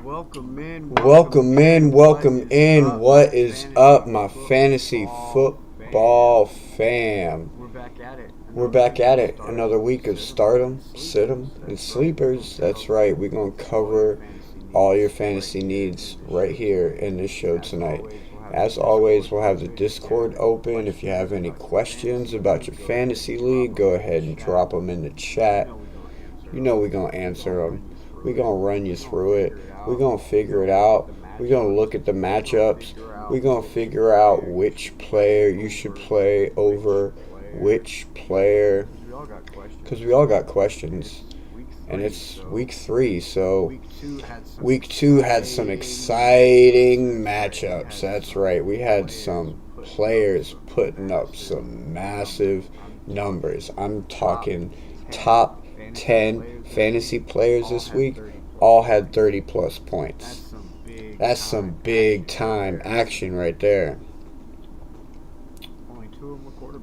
Welcome in. What is up, my fantasy football fam? We're back at it. Another week of stardom, sitem, and sleepers. That's right. We're going to cover all your fantasy needs right here in this show tonight. As always, we'll have the Discord open. If you have any questions about your fantasy league, go ahead and drop them in the chat. You know we're going to answer them. We're going to run you through it. We're going to figure it out. We're going to look at the matchups. We're going to figure out which player you should play over which player. Because we all got questions. And it's week 3, so week 2 had some exciting matchups. That's right. We had some players putting up some massive numbers. I'm talking top 10 fantasy players this week all had 30 plus points. That's some big time action right there.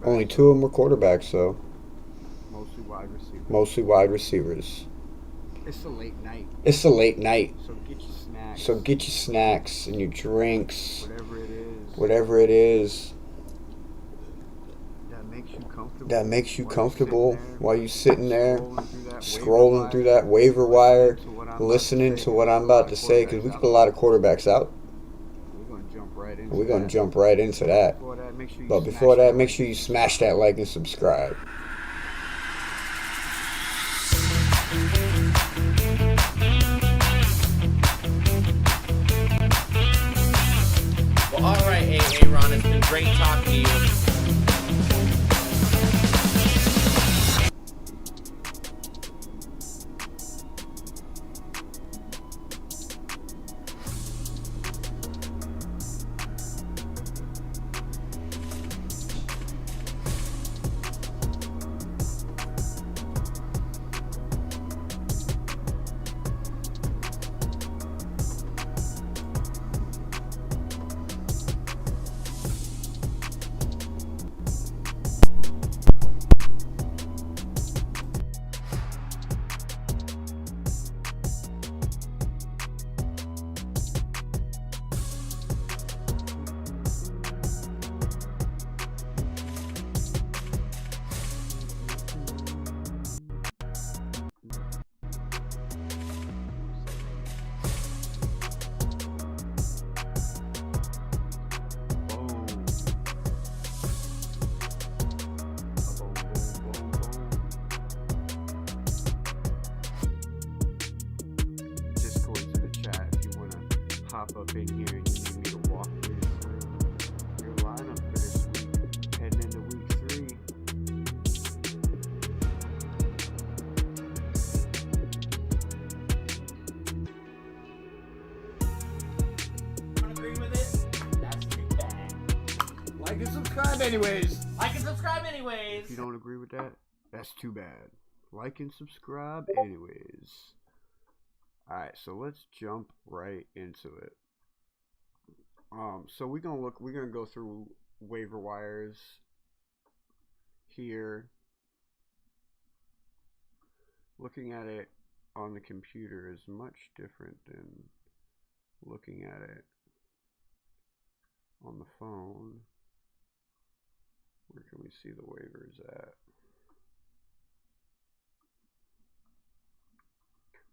Only two of them were quarterbacks, though. Mostly wide receivers. It's a late night. So get your snacks and your drinks. Whatever it is. That makes you comfortable while you're sitting there scrolling through that waiver wire, listening to what I'm about to say, because we got a lot of quarterbacks out. We're going to jump right into that. But before that, make sure you smash that like and subscribe. Well, all right, Ron, it's been great talking to you. Up in here and you need me to walk through your lineup for this week, heading into week 3. Don't agree with it? That's too bad. Like and subscribe anyways. If you don't agree with that, that's too bad. Like and subscribe anyways. Alright, so let's jump right into it. So we're gonna go through waiver wires here. Looking at it on the computer is much different than looking at it on the phone. Where can we see the waivers at?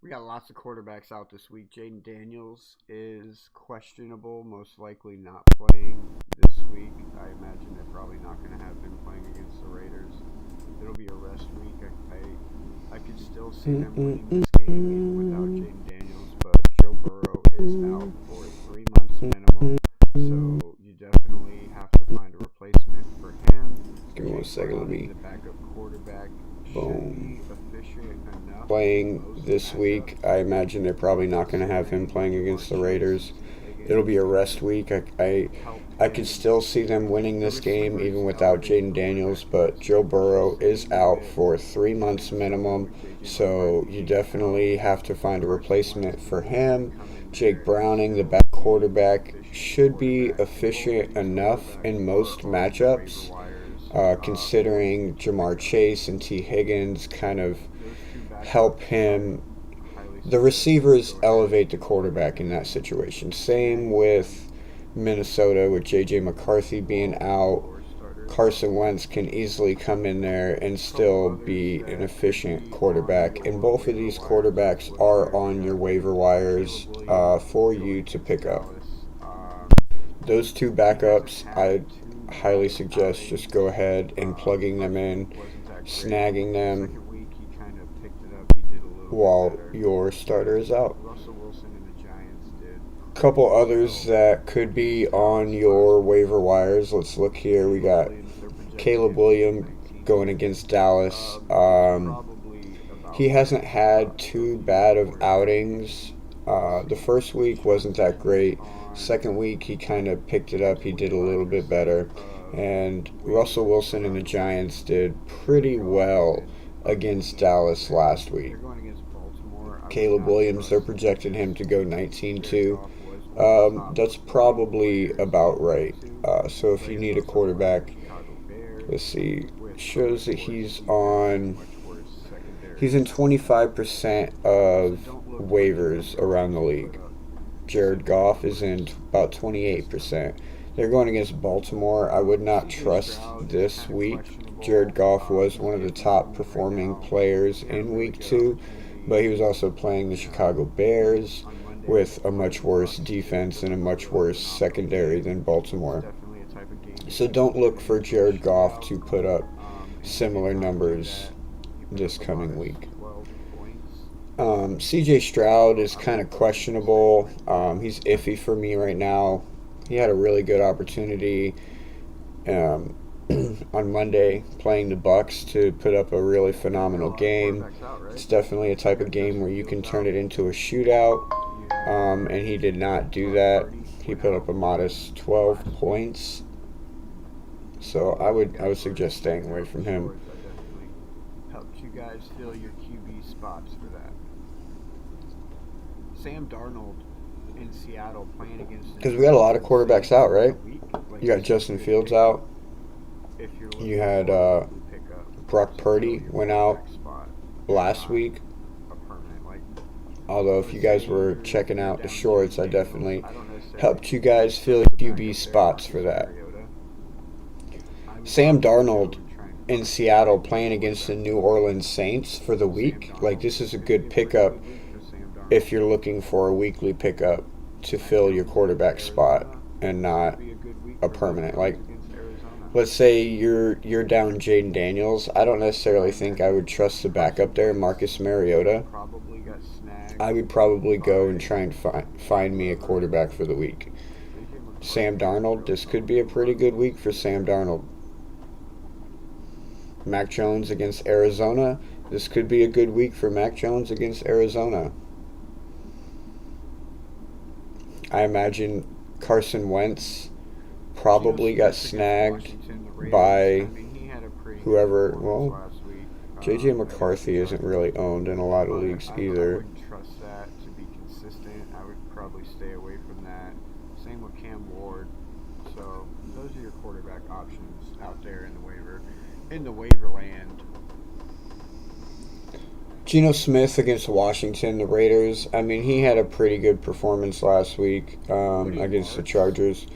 We got lots of quarterbacks out this week. Jaden Daniels is questionable, most likely not playing this week. I imagine they're probably not going to have him playing against the Raiders. It'll be a rest week. I could still see them winning this game even without Jaden Daniels, but Joe Burrow is out for 3 months minimum, so you definitely have to find a replacement for him. Give me 1 second, let me. The backup quarterback Boom. should be efficient enough. Playing this week, I imagine they're probably not going to have him playing against the Raiders. It'll be a rest week. I could still see them winning this game even without Jaden Daniels, but Joe Burrow is out for 3 months minimum, so you definitely have to find a replacement for him. Jake Browning, the back quarterback, should be efficient enough in most matchups, considering Jamar Chase and T. Higgins kind of help him the receivers elevate the quarterback in that situation. Same with Minnesota with J.J. McCarthy being out. Carson Wentz can easily come in there and still be an efficient quarterback. And both of these quarterbacks are on your waiver wires for you to pick up. Those two backups, I highly suggest just go ahead and plugging them in, snagging them while your starter is out. Couple others that could be on your waiver wires. Let's look here. We got Caleb Williams going against Dallas. He hasn't had too bad of outings. The first week wasn't that great. Second week he kind of picked it up. He did a little bit better. And Russell Wilson and the Giants did pretty well against Dallas last week. Caleb Williams, they're projecting him to go 19-2. That's probably about right. So if you need a quarterback, let's see, it shows that he's in 25% of waivers around the league. Jared Goff is in about 28%. They're going against Baltimore. I would not trust this week. Jared Goff was one of the top performing players in week 2, but he was also playing the Chicago Bears with a much worse defense and a much worse secondary than Baltimore. So don't look for Jared Goff to put up similar numbers this coming week. CJ Stroud is kind of questionable. He's iffy for me right now. He had a really good opportunity on Monday playing the Bucs to put up a really phenomenal game. It's definitely a type of game where you can turn it into a shootout, and he did not do that. He put up a modest 12 points. So I would suggest staying away from him. Helped you guys fill your QB spots for that. Sam Darnold in Seattle playing against. Because we got a lot of quarterbacks out, right? You got Justin Fields out. You had Brock Purdy went out last week. Although if you guys were checking out the shorts, I definitely helped you guys fill QB spots for that. Sam Darnold in Seattle playing against the New Orleans Saints for the week. Like, this is a good pickup if you're looking for a weekly pickup to fill your quarterback spot and not a permanent. Like, let's say you're down Jaden Daniels. I don't necessarily think I would trust the backup there, Marcus Mariota. I would probably go and try and find me a quarterback for the week. Sam Darnold, this could be a pretty good week for Sam Darnold. Mac Jones against Arizona, this could be a good week for Mac Jones against Arizona. I imagine Carson Wentz probably got snagged by whoever. Well, J.J. McCarthy isn't really owned in a lot of leagues either. I wouldn't trust that to be consistent. I would probably stay away from that. Same with Cam Ward. So those are your quarterback options out there in the waiver land. Geno Smith against Washington, the Raiders. I mean, he had a pretty good performance last week against the Chargers,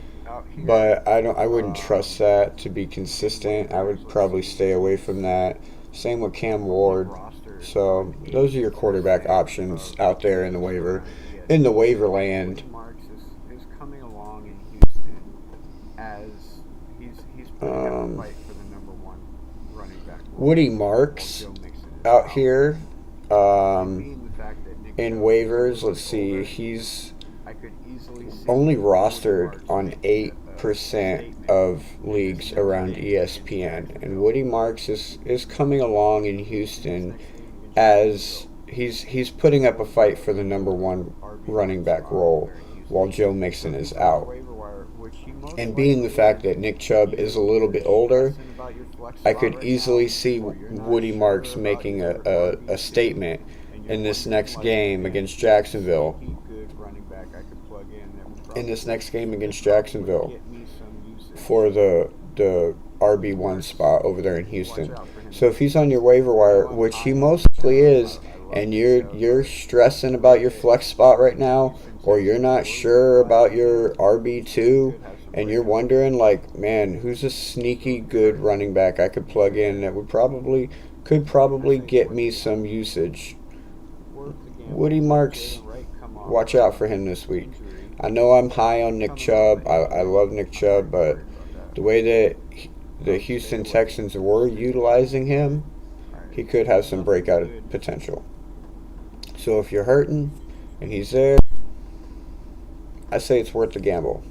but I wouldn't trust that to be consistent. I would probably stay away from that. Same with Cam Ward. So those are your quarterback options out there in the waiver land. Is coming along in Houston as he's putting up a fight for the number one running back. Woody Marks out here in waivers. Let's see, he's only rostered on 8% of leagues around ESPN, and Woody Marks is coming along in Houston as he's putting up a fight for the number one running back role while Joe Mixon is out. And being the fact that Nick Chubb is a little bit older, I could easily see Woody Marks making a statement in this next game against Jacksonville. For the RB1 spot over there in Houston. So if he's on your waiver wire, which he mostly is, and you're stressing about your flex spot right now, or you're not sure about your RB2, and you're wondering like, man, who's a sneaky good running back I could plug in that could probably get me some usage. Woody Marks, watch out for him this week. I know I'm high on Nick Chubb. I love Nick Chubb, but the way that the Houston Texans were utilizing him, he could have some breakout potential. So if you're hurting and he's there, I say it's worth the gamble.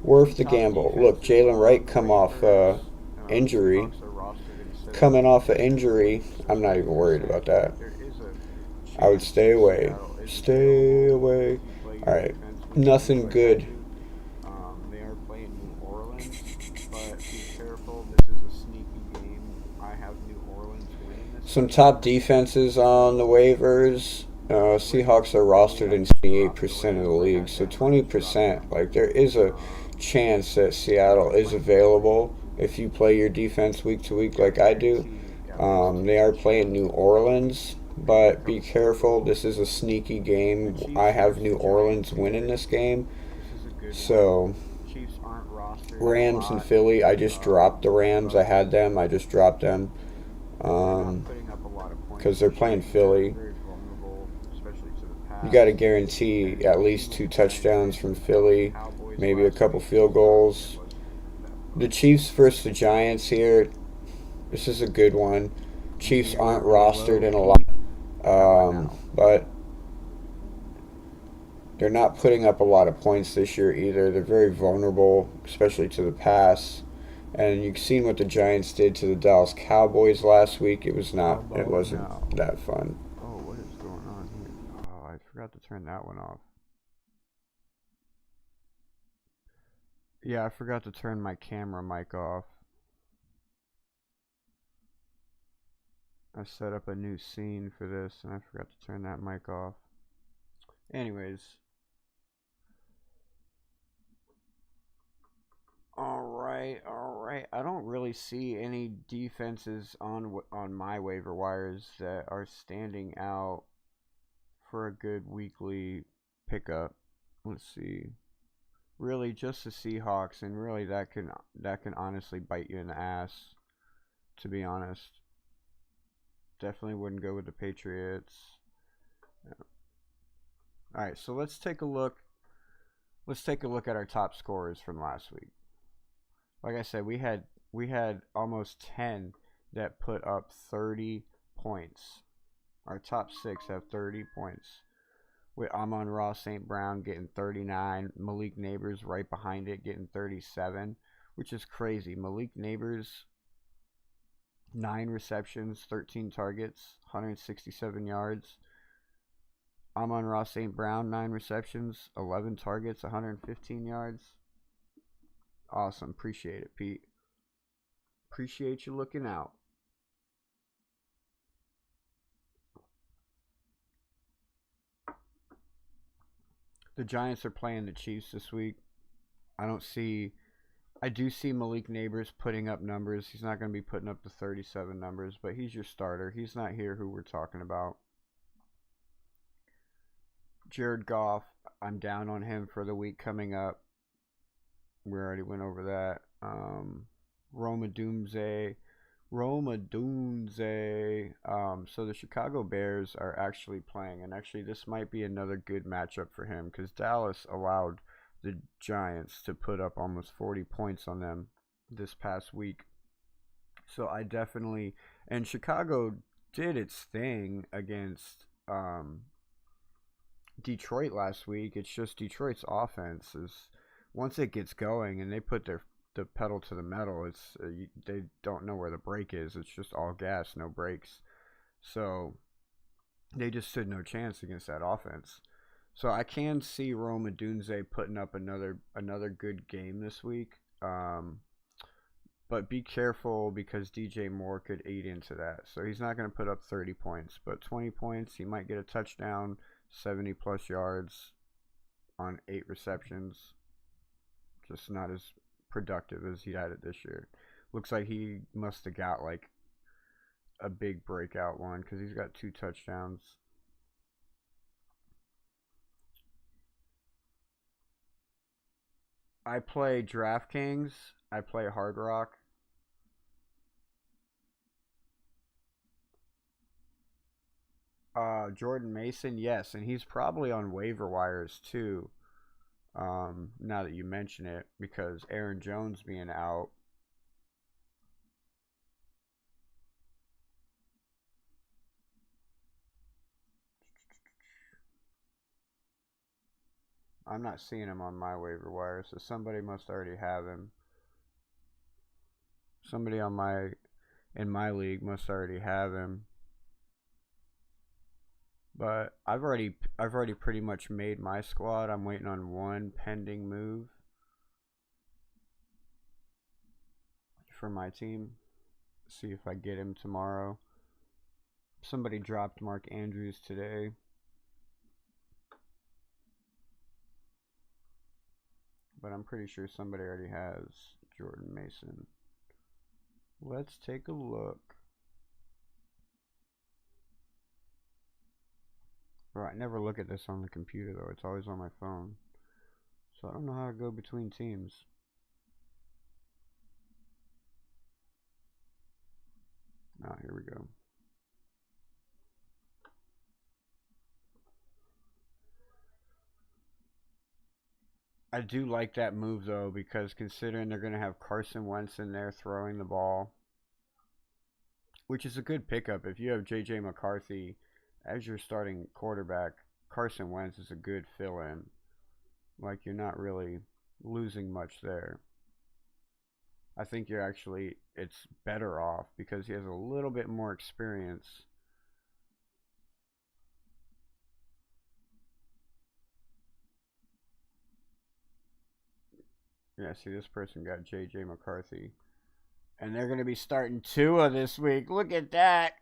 Worth the gamble. Look, Jalen Wright come off injury. Coming off an injury, I'm not even worried about that. I would stay away. Stay away. All right, nothing good. They are playing New Orleans, but be careful. This is a sneaky game. I have New Orleans winning this. Some top defenses on the waivers. Seahawks are rostered in 28% of the league, so 20%. Like there is a chance that Seattle is available if you play your defense week to week like I do. They are playing New Orleans, but be careful. This is a sneaky game. I have New Orleans winning this game. So Rams and Philly, I just dropped the Rams. I had them. I just dropped them because they're playing Philly. You got to guarantee at least 2 touchdowns from Philly, maybe a couple field goals. The Chiefs versus the Giants here. This is a good one. Chiefs aren't rostered in a lot, but they're not putting up a lot of points this year either. They're very vulnerable, especially to the pass. And you've seen what the Giants did to the Dallas Cowboys last week. It wasn't that fun. Oh, what is going on here? Oh, I forgot to turn that one off. Yeah, I forgot to turn my camera mic off. I set up a new scene for this, and I forgot to turn that mic off. Anyways. All right. I don't really see any defenses on my waiver wires that are standing out for a good weekly pickup. Let's see. Really, just the Seahawks, and really that can honestly bite you in the ass. To be honest, definitely wouldn't go with the Patriots. Yeah. All right, so let's take a look. Let's take a look at our top scorers from last week. Like I said, we had almost 10 that put up 30 points. Our top 6 have 30 points. With Amon-Ra St. Brown getting 39, Malik Neighbors right behind it getting 37, which is crazy. Malik Neighbors, 9 receptions, 13 targets, 167 yards. Amon-Ra St. Brown, 9 receptions, 11 targets, 115 yards. Awesome. Appreciate it, Pete. Appreciate you looking out. The Giants are playing the Chiefs this week. I do see Malik Neighbors putting up numbers. He's not going to be putting up the 37 numbers, but he's your starter. He's not here who we're talking about. Jared Goff, I'm down on him for the week coming up. We already went over that. Roma Doomsday. So the Chicago Bears are actually playing, and actually this might be another good matchup for him because Dallas allowed the Giants to put up almost 40 points on them this past week. So I definitely, and Chicago did its thing against Detroit last week. It's just Detroit's offense is, once it gets going and they put the pedal to the metal, it's they don't know where the brake is. It's just all gas, no brakes. So they just stood no chance against that offense. So I can see Roma Dunze putting up another good game this week. But be careful because DJ Moore could eat into that. So he's not going to put up 30 points, but 20 points. He might get a touchdown, 70 plus yards on 8 receptions. Just not as productive as he had it this year. Looks like he must have got like a big breakout one because he's got 2 touchdowns. I play DraftKings. I play Hard Rock. Jordan Mason, yes, and he's probably on waiver wires too. Now that you mention it, because Aaron Jones being out. I'm not seeing him on my waiver wire, so somebody must already have him. Somebody in my league must already have him. But I've already pretty much made my squad. I'm waiting on one pending move for my team. See if I get him tomorrow. Somebody dropped Mark Andrews today. But I'm pretty sure somebody already has Jordan Mason. Let's take a look. Bro, I never look at this on the computer though. It's always on my phone. So I don't know how to go between teams. Ah, here we go. I do like that move though, because considering they're going to have Carson Wentz in there throwing the ball, which is a good pickup. If you have J.J. McCarthy as your starting quarterback, Carson Wentz is a good fill-in. Like, you're not really losing much there. I think it's better off because he has a little bit more experience. Yeah, see, this person got J.J. McCarthy. And they're going to be starting Tua this week. Look at that.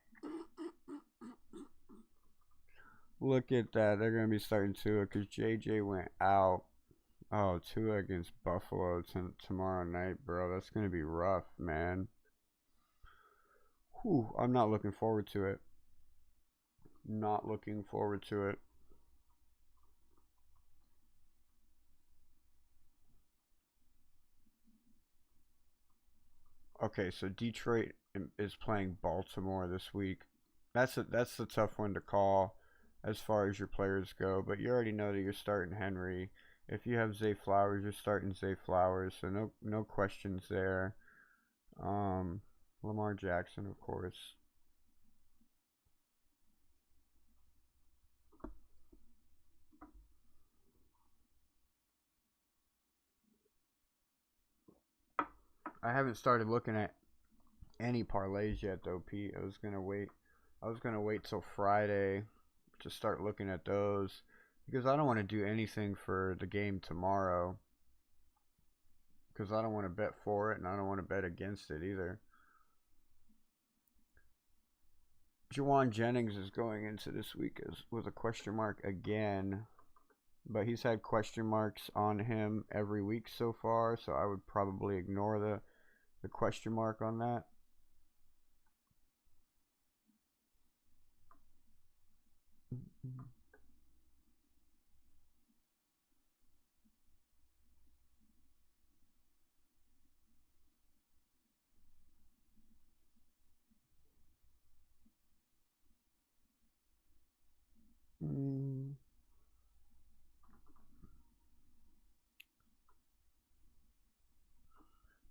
Look at that. They're going to be starting Tua because J.J. went out. Oh, Tua against Buffalo tomorrow night, bro. That's going to be rough, man. Whew, I'm not looking forward to it. Not looking forward to it. Okay, so Detroit is playing Baltimore this week. That's the tough one to call as far as your players go. But you already know that you're starting Henry. If you have Zay Flowers, you're starting Zay Flowers. So no questions there. Lamar Jackson, of course. I haven't started looking at any parlays yet though, Pete. I was gonna wait till Friday to start looking at those because I don't want to do anything for the game tomorrow because I don't want to bet for it and I don't want to bet against it either. Juwan Jennings is going into this week with a question mark again, but he's had question marks on him every week so far, so I would probably ignore the question mark on that.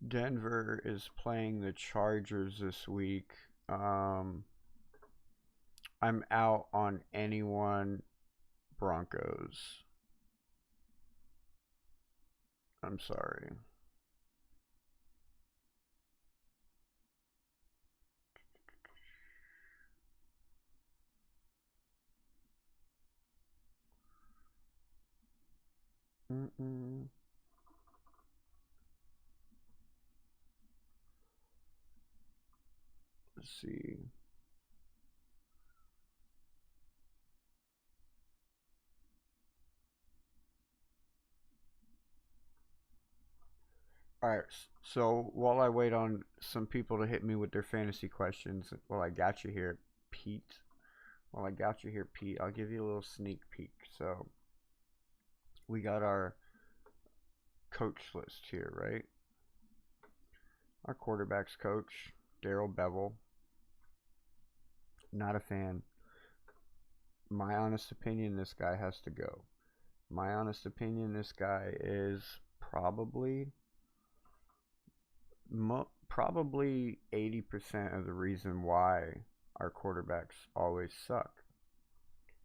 Denver is playing the Chargers this week. I'm out on anyone Broncos. I'm sorry. Let's see. All right. So while I wait on some people to hit me with their fantasy questions, while I got you here, Pete. I'll give you a little sneak peek. So we got our coach list here, right? Our quarterbacks coach, Darrell Bevell. Not a fan. My honest opinion, this guy has to go. My honest opinion, this guy is probably 80% of the reason why our quarterbacks always suck.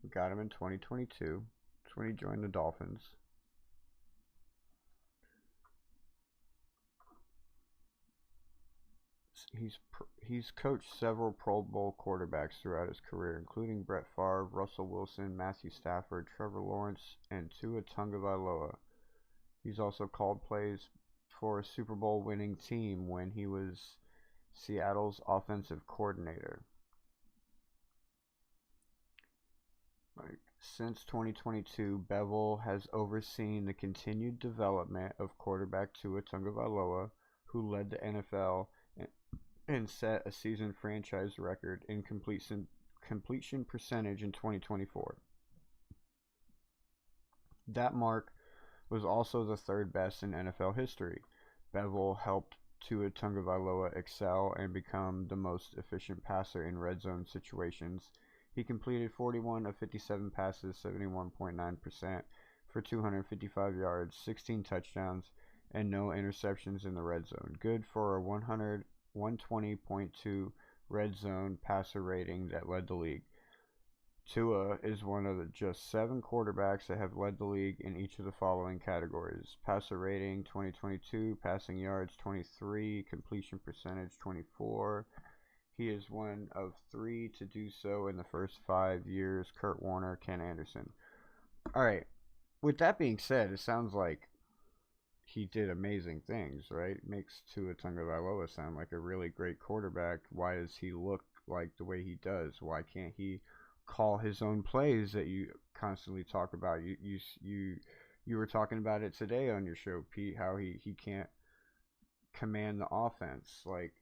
We got him in 2022. That's when he joined the Dolphins. He's coached several Pro Bowl quarterbacks throughout his career, including Brett Favre, Russell Wilson, Matthew Stafford, Trevor Lawrence, and Tua Tagovailoa. He's also called plays for a Super Bowl winning team when he was Seattle's offensive coordinator. Since 2022, Bevell has overseen the continued development of quarterback Tua Tagovailoa, who led the NFL and set a season franchise record in completion percentage in 2024. That mark was also the third best in NFL history. Bevell helped Tua Tagovailoa excel and become the most efficient passer in red zone situations. He completed 41 of 57 passes, 71.9%, for 255 yards, 16 touchdowns, and no interceptions in the red zone. Good for a 120.2 red zone passer rating that led the league. Tua is one of the just 7 quarterbacks that have led the league in each of the following categories: passer rating 2022, passing yards 23, completion percentage 24. He is one of 3 to do so in the first 5 years: Kurt Warner, Ken Anderson. All right. With that being said, it sounds like he did amazing things, right? It makes Tua Tagovailoa sound like a really great quarterback. Why does he look like the way he does? Why can't he call his own plays that you constantly talk about? You were talking about it today on your show, Pete, how he can't command the offense. Like,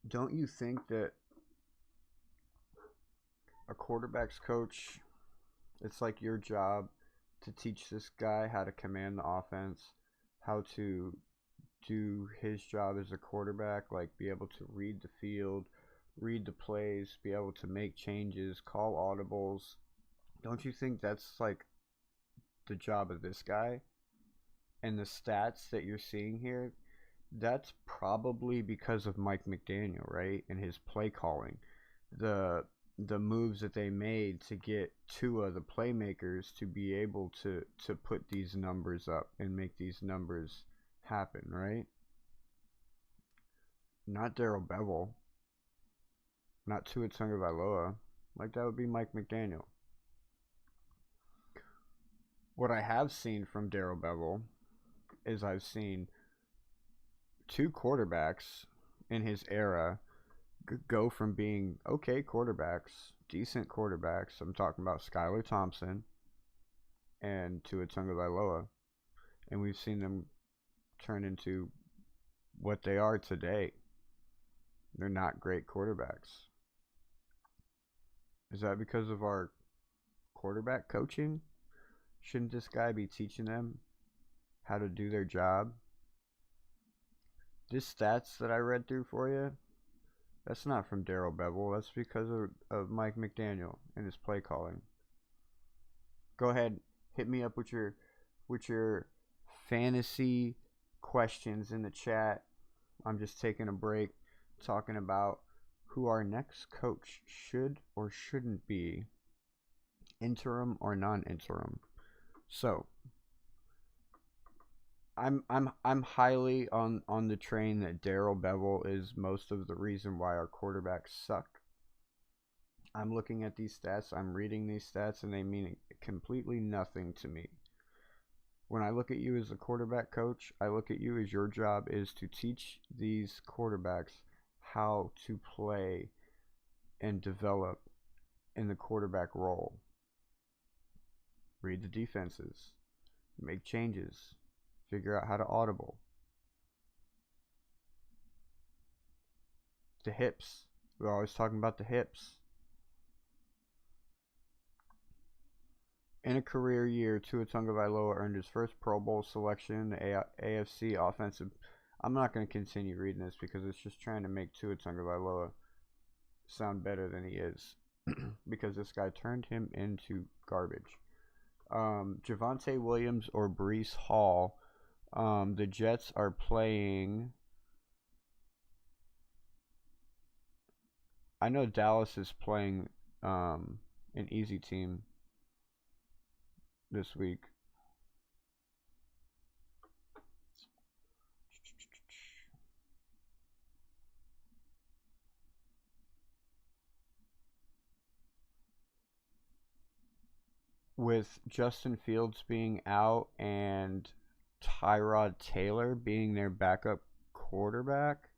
don't you think that a quarterback's coach, it's like your job to teach this guy how to command the offense, how to do his job as a quarterback, like be able to read the field, read the plays, be able to make changes, call audibles? Don't you think that's like the job of this guy? And the stats that you're seeing here, that's probably because of Mike McDaniel, right? And his play calling. The moves that they made to get Tua, the playmakers, to be able to put these numbers up and make these numbers happen, right? Not Darrell Bevell. Not Tua Tagovailoa. Like, that would be Mike McDaniel. What I have seen from Darrell Bevell is I've seen 2 quarterbacks in his era go from being okay quarterbacks, decent quarterbacks. I'm talking about Skylar Thompson and Tua Tagovailoa, and we've seen them turn into what they are today. They're not great quarterbacks. Is that because of our quarterback coaching? Shouldn't this guy be teaching them how to do their job? This stats that I read through for you, that's not from Darrell Bevell. That's because of Mike McDaniel and his play calling. Go ahead, hit me up with your fantasy questions in the chat. I'm just taking a break, talking about who our next coach should or shouldn't be, interim or non-interim. So I'm highly on the train that Darrell Bevell is most of the reason why our quarterbacks suck. I'm looking at these stats, I'm reading these stats, and they mean completely nothing to me. When I look at you as a quarterback coach, I look at you as your job is to teach these quarterbacks how to play and develop in the quarterback role. Read the defenses. Make changes. Figure out how to audible. The hips. We're always talking about the hips. In a career year, Tua Tagovailoa earned his first Pro Bowl selection in the AFC offensive. I'm not going to continue reading this because it's just trying to make Tua Tagovailoa sound better than he is. Because this guy turned him into garbage. Javonte Williams or Breece Hall. The Jets are playing. I know Dallas is playing an easy team this week. With Justin Fields being out and Tyrod Taylor being their backup quarterback,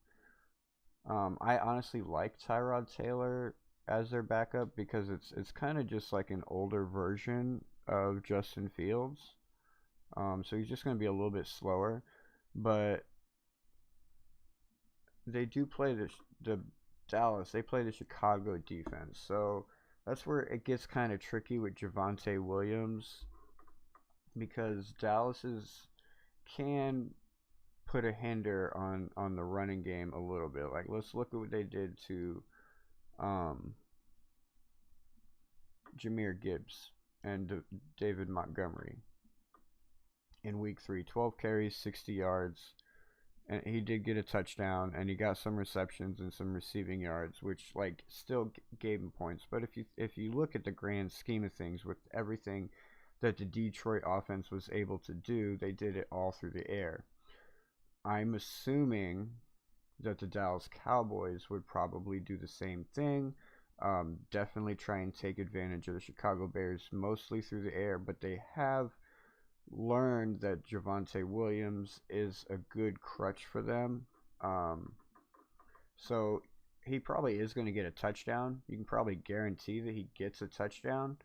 I honestly like Tyrod Taylor as their backup because it's kind of just like an older version of Justin Fields. So he's just going to be a little bit slower, but they do play the Dallas. They play the Chicago defense, so that's where it gets kind of tricky with Javonte Williams because Dallas's can put a hinder on the running game a little bit. Like, let's look at what they did to Jahmyr Gibbs and David Montgomery in week 3. 12 carries, 60 yards, and he did get a touchdown, and he got some receptions and some receiving yards, which like still gave him points. But if you look at the grand scheme of things, with everything that the Detroit offense was able to do, they did it all through the air. I'm assuming that the Dallas Cowboys would probably do the same thing. Definitely try and take advantage of the Chicago Bears mostly through the air, but they have learned that Javonte Williams is a good crutch for them. So he probably is going to get a touchdown. You can probably guarantee that he gets a touchdown,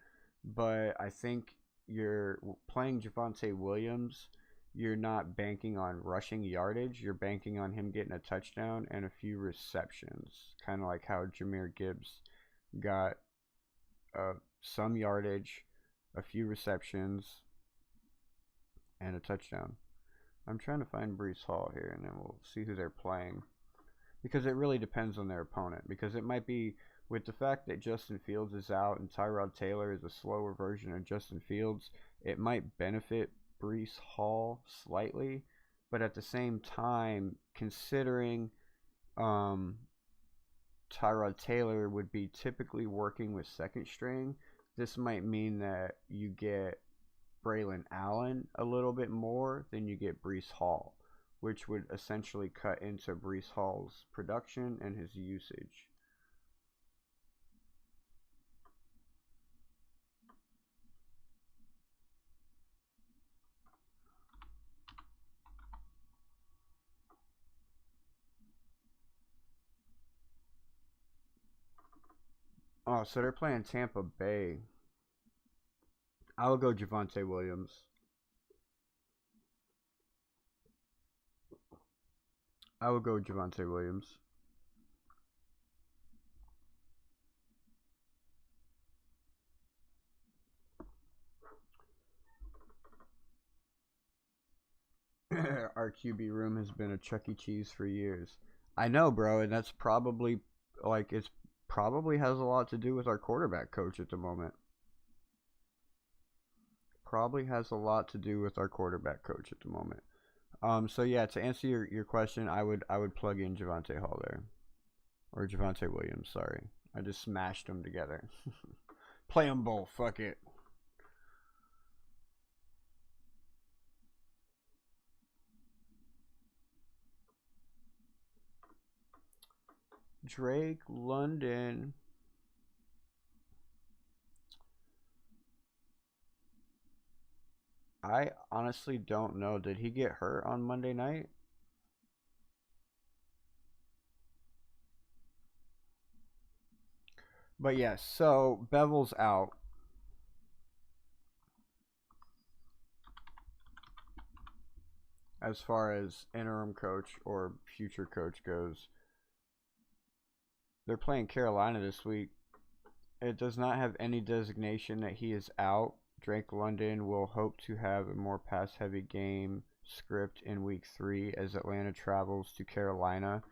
but I think you're playing Javonte Williams. You're not banking on rushing yardage. You're banking on him getting a touchdown and a few receptions. Kind of like how Jahmyr Gibbs got some yardage, a few receptions, and a touchdown. I'm trying to find Breece Hall here, and then we'll see who they're playing. Because it really depends on their opponent. Because it might be, with the fact that Justin Fields is out and Tyrod Taylor is a slower version of Justin Fields, it might benefit Breece Hall slightly, but at the same time, considering Tyrod Taylor would be typically working with second string, this might mean that you get Braylon Allen a little bit more than you get Breece Hall, which would essentially cut into Breece Hall's production and his usage. Oh, so they're playing Tampa Bay. I'll go Javonte Williams. I would go Javonte Williams. Our QB room has been a Chuck E. Cheese for years. I know, bro, and that's probably like it's probably has a lot to do with our quarterback coach at the moment. Probably has a lot to do with our quarterback coach at the moment. So yeah, to answer your question, I would plug in Javonte Hall there, or Javonte Williams. Sorry, I just smashed them together. Play them both. Fuck it. Drake London. I honestly don't know. Did he get hurt on Monday night? But yes, so Bevel's out. as far as interim coach or future coach goes, they're playing Carolina this week. It does not have any designation that he is out. Drake London will hope to have a more pass-heavy game script in week 3 as Atlanta travels to Carolina.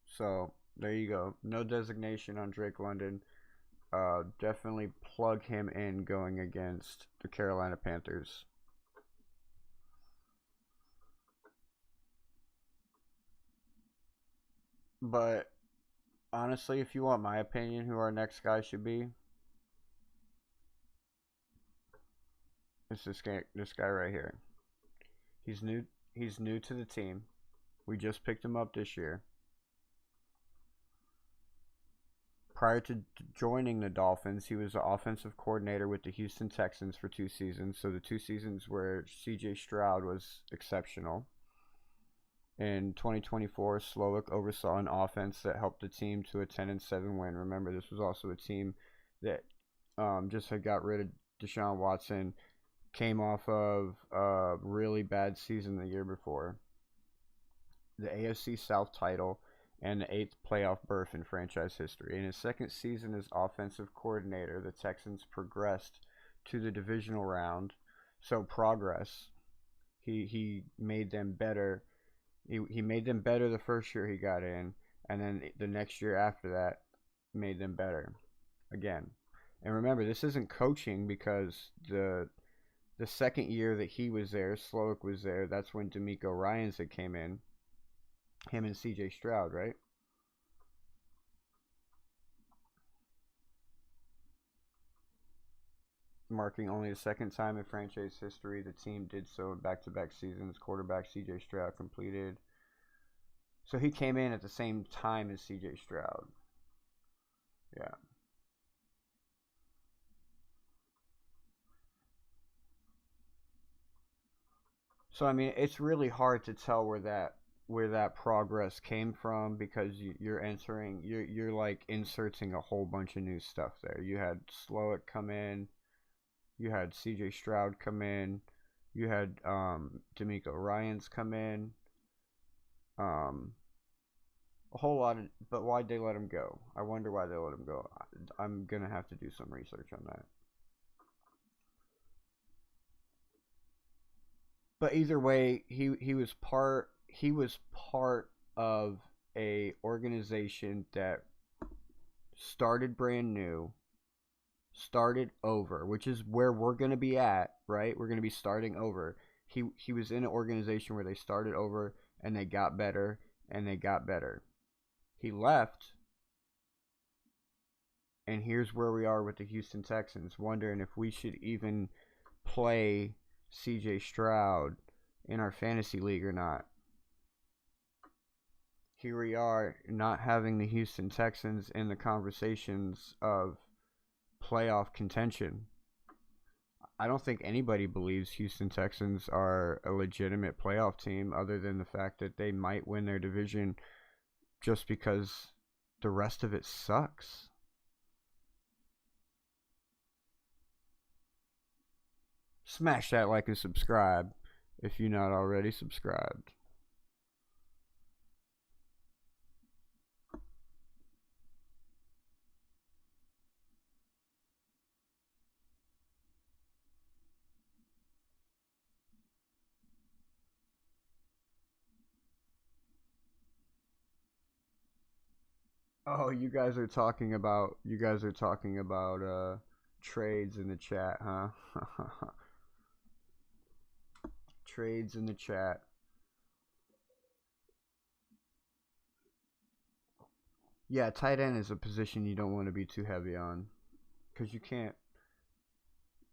So there you go. No designation on Drake London. Definitely plug him in going against the Carolina Panthers. But honestly, if you want my opinion, who our next guy should be, it's this guy right here. He's new. He's new to the team. We just picked him up this year. Prior to joining the Dolphins, he was the offensive coordinator with the Houston Texans for 2 seasons. So the 2 seasons where C.J. Stroud was exceptional. In 2024, Slowick oversaw an offense that helped the team to a 10-7 win. Remember, this was also a team that just had got rid of Deshaun Watson, came off of a really bad season the year before. The AFC South title and the 8th playoff berth in franchise history. In his second season as offensive coordinator, the Texans progressed to the divisional round. So progress. He made them better. He made them better the first year he got in, and then the next year after that made them better again. And remember, this isn't coaching, because the second year that he was there, Slowick was there, that's when D'Amico Ryans had came in. Him and C.J. Stroud, right? Marking only the second time in franchise history the team did so in back-to-back seasons. Quarterback C.J. Stroud completed. So he came in at the same time as C.J. Stroud. Yeah. So I mean, it's really hard to tell where that progress came from, because you're like inserting a whole bunch of new stuff there. You had Slowick come in, you had C.J. Stroud come in, you had D'Amico Ryans come in, a whole lot of. But why'd they let him go? I wonder why they let him go. I'm gonna have to do some research on that. But either way, he was part of a organization that started brand new, started over, which is where we're going to be at, right? We're going to be starting over. He was in an organization where they started over and they got better and they got better. He left, and here's where we are with the Houston Texans, wondering if we should even play C.J. Stroud in our fantasy league or not. Here we are, not having the Houston Texans in the conversations of playoff contention. I don't think anybody believes Houston Texans are a legitimate playoff team, other than the fact that they might win their division, just because the rest of it sucks. Smash that like and subscribe if you're not already subscribed. Oh, you guys are talking about trades in the chat, huh? Trades in the chat. Yeah, tight end is a position you don't want to be too heavy on, because you can't.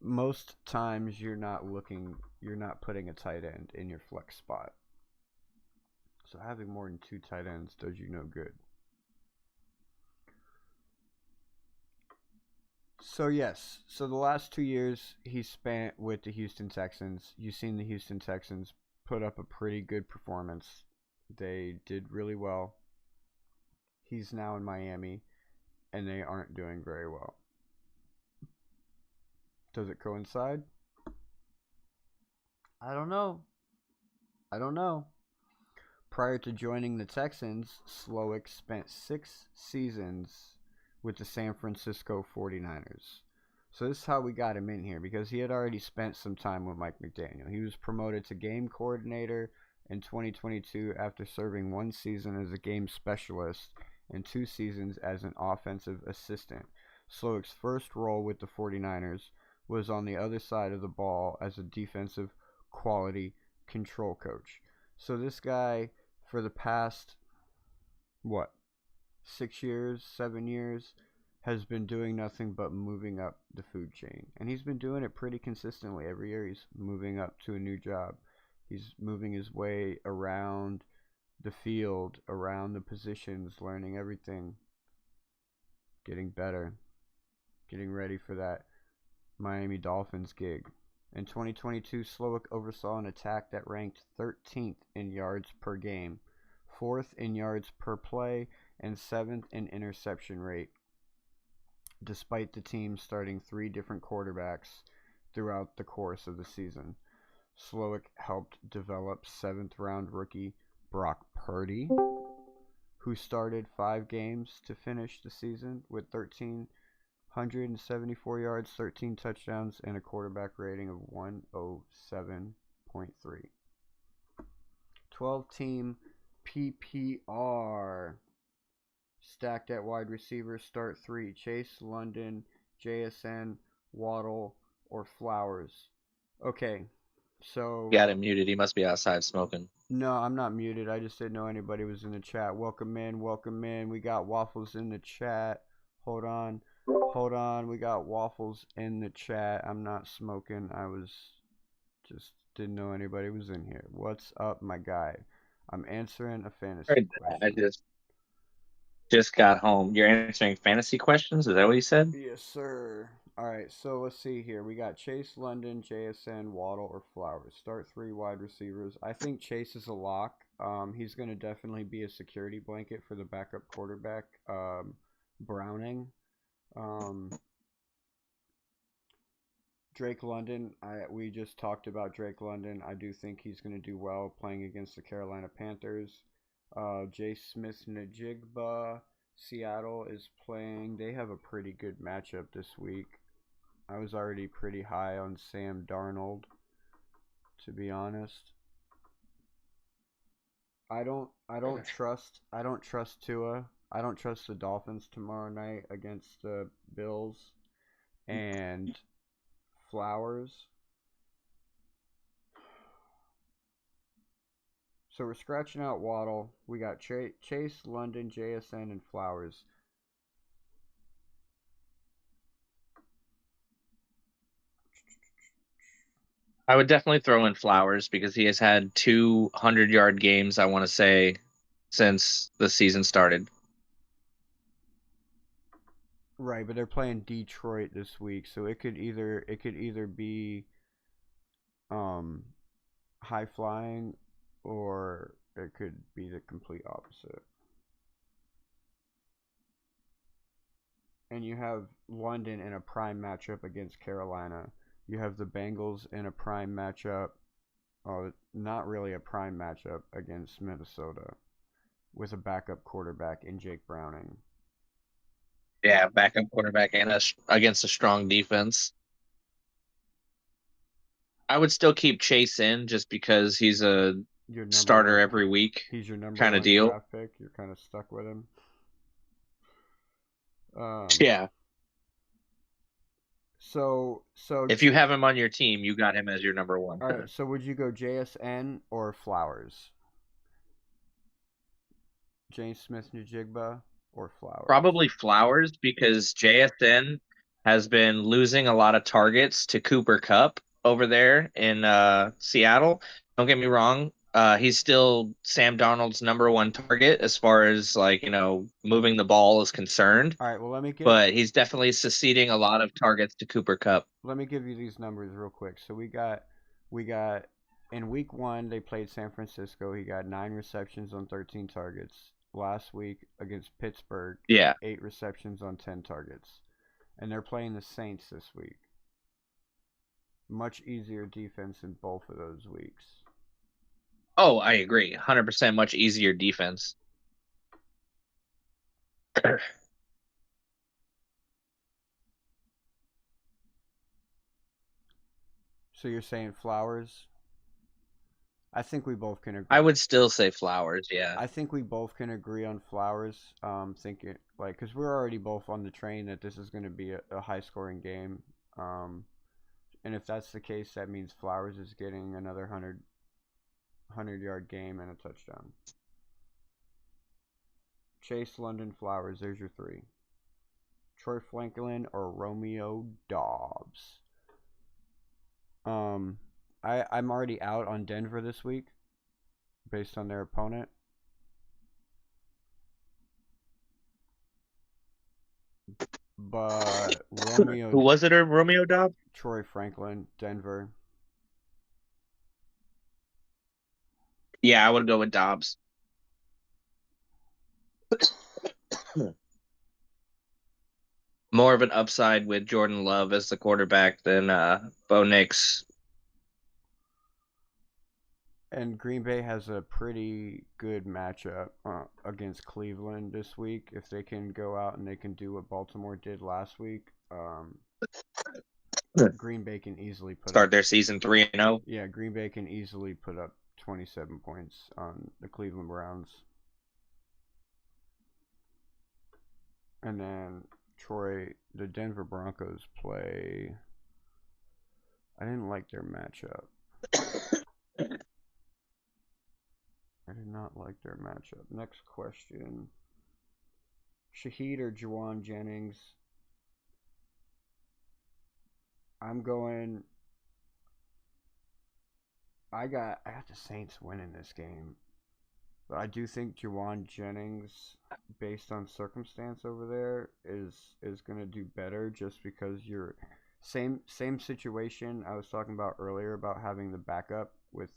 Most times you're not putting a tight end in your flex spot. So having more than 2 tight ends does you no good. So yes, so the last 2 years he spent with the Houston Texans. You've seen the Houston Texans put up a pretty good performance. They did really well. He's now in Miami, and they aren't doing very well. Does it coincide? I don't know. Prior to joining the Texans, Slowick spent 6 seasons with the San Francisco 49ers. So this is how we got him in here, because he had already spent some time with Mike McDaniel. He was promoted to game coordinator in 2022 after serving 1 season as a game specialist and 2 seasons as an offensive assistant. Slowick's first role with the 49ers was on the other side of the ball as a defensive quality control coach. So this guy, for the past, 6 years, 7 years, has been doing nothing but moving up the food chain. And he's been doing it pretty consistently. Every year he's moving up to a new job. He's moving his way around the field, around the positions, learning everything, getting better, getting ready for that Miami Dolphins gig. In 2022, Slowick oversaw an attack that ranked 13th in yards per game, 4th in yards per play, and 7th in interception rate, despite the team starting 3 different quarterbacks throughout the course of the season. Slowick helped develop 7th-round rookie Brock Purdy, who started 5 games to finish the season with 1,374 yards, 13 touchdowns, and a quarterback rating of 107.3. 12-team PPR. Stacked at wide receiver, start 3. Chase, London, JSN, Waddle, or Flowers. Okay, so... Got him muted. He must be outside smoking. No, I'm not muted. I just didn't know anybody was in the chat. Welcome in. We got Waffles in the chat. Hold on. We got Waffles in the chat. I'm not smoking. I was just didn't know anybody was in here. What's up, my guy? I'm answering a fantasy question. I just got home. You're answering fantasy questions? Is that what you said? Yes, sir. All right, so let's see here. We got Chase, London, JSN, Waddle, or Flowers. Start 3 wide receivers. I think Chase is a lock. He's going to definitely be a security blanket for the backup quarterback, Browning. Drake London, we just talked about Drake London. I do think he's going to do well playing against the Carolina Panthers. J. Smith-Njigba, Seattle is playing. They have a pretty good matchup this week. I was already pretty high on Sam Darnold, to be honest. I don't trust Tua. I don't trust the Dolphins tomorrow night against the Bills and Flowers. So we're scratching out Waddle. We got Chase, London, JSN, and Flowers. I would definitely throw in Flowers because he has had 200-yard games, I want to say, since the season started. Right, but they're playing Detroit this week, so it could either be high flying or it could be the complete opposite. And you have London in a prime matchup against Carolina. You have the Bengals in a prime matchup, not really a prime matchup, against Minnesota with a backup quarterback in Jake Browning. Yeah, backup quarterback and against a strong defense. I would still keep Chase in just because he's a starter every week. He's your number kind one of deal. draft pick. You're kind of stuck with him. Yeah. So if you have him on your team, you got him as your number 1. All right. So would you go JSN or Flowers? James Smith-Njigba or Flowers? Probably Flowers because JSN has been losing a lot of targets to Cooper Kupp over there in Seattle. Don't get me wrong. He's still Sam Darnold's number 1 target as far as moving the ball is concerned. All right, well but he's definitely succeeding a lot of targets to Cooper Kupp. Let me give you these numbers real quick. So we got in week 1 they played San Francisco. He got 9 receptions on 13 targets. Last week against Pittsburgh, 8 receptions on 10 targets. And they're playing the Saints this week. Much easier defense in both of those weeks. Oh, I agree. 100% much easier defense. So you're saying Flowers? I think we both can agree. I would still say Flowers, yeah. I think we both can agree on Flowers. Thinking like, because we're already both on the train that this is going to be a high scoring game. And if that's the case, that means Flowers is getting another 100-yard game and a touchdown. Chase, London, Flowers. There's your three. Troy Franklin or Romeo Dobbs. I'm already out on Denver this week, based on their opponent. But Romeo. Who was it, or Romeo Dobbs? Troy Franklin, Denver. Yeah, I would go with Dobbs. More of an upside with Jordan Love as the quarterback than Bo Nix. And Green Bay has a pretty good matchup against Cleveland this week. If they can go out and they can do what Baltimore did last week, Green Bay can easily start their season 3-0. Yeah, Green Bay can easily put up 27 points on the Cleveland Browns. And then the Denver Broncos play. I didn't like their matchup. I did not like their matchup. Next question. Shaheed or Juwan Jennings? I'm going. I got the Saints winning this game. But I do think Juwan Jennings, based on circumstance over there, is going to do better just because you're same situation I was talking about earlier about having the backup with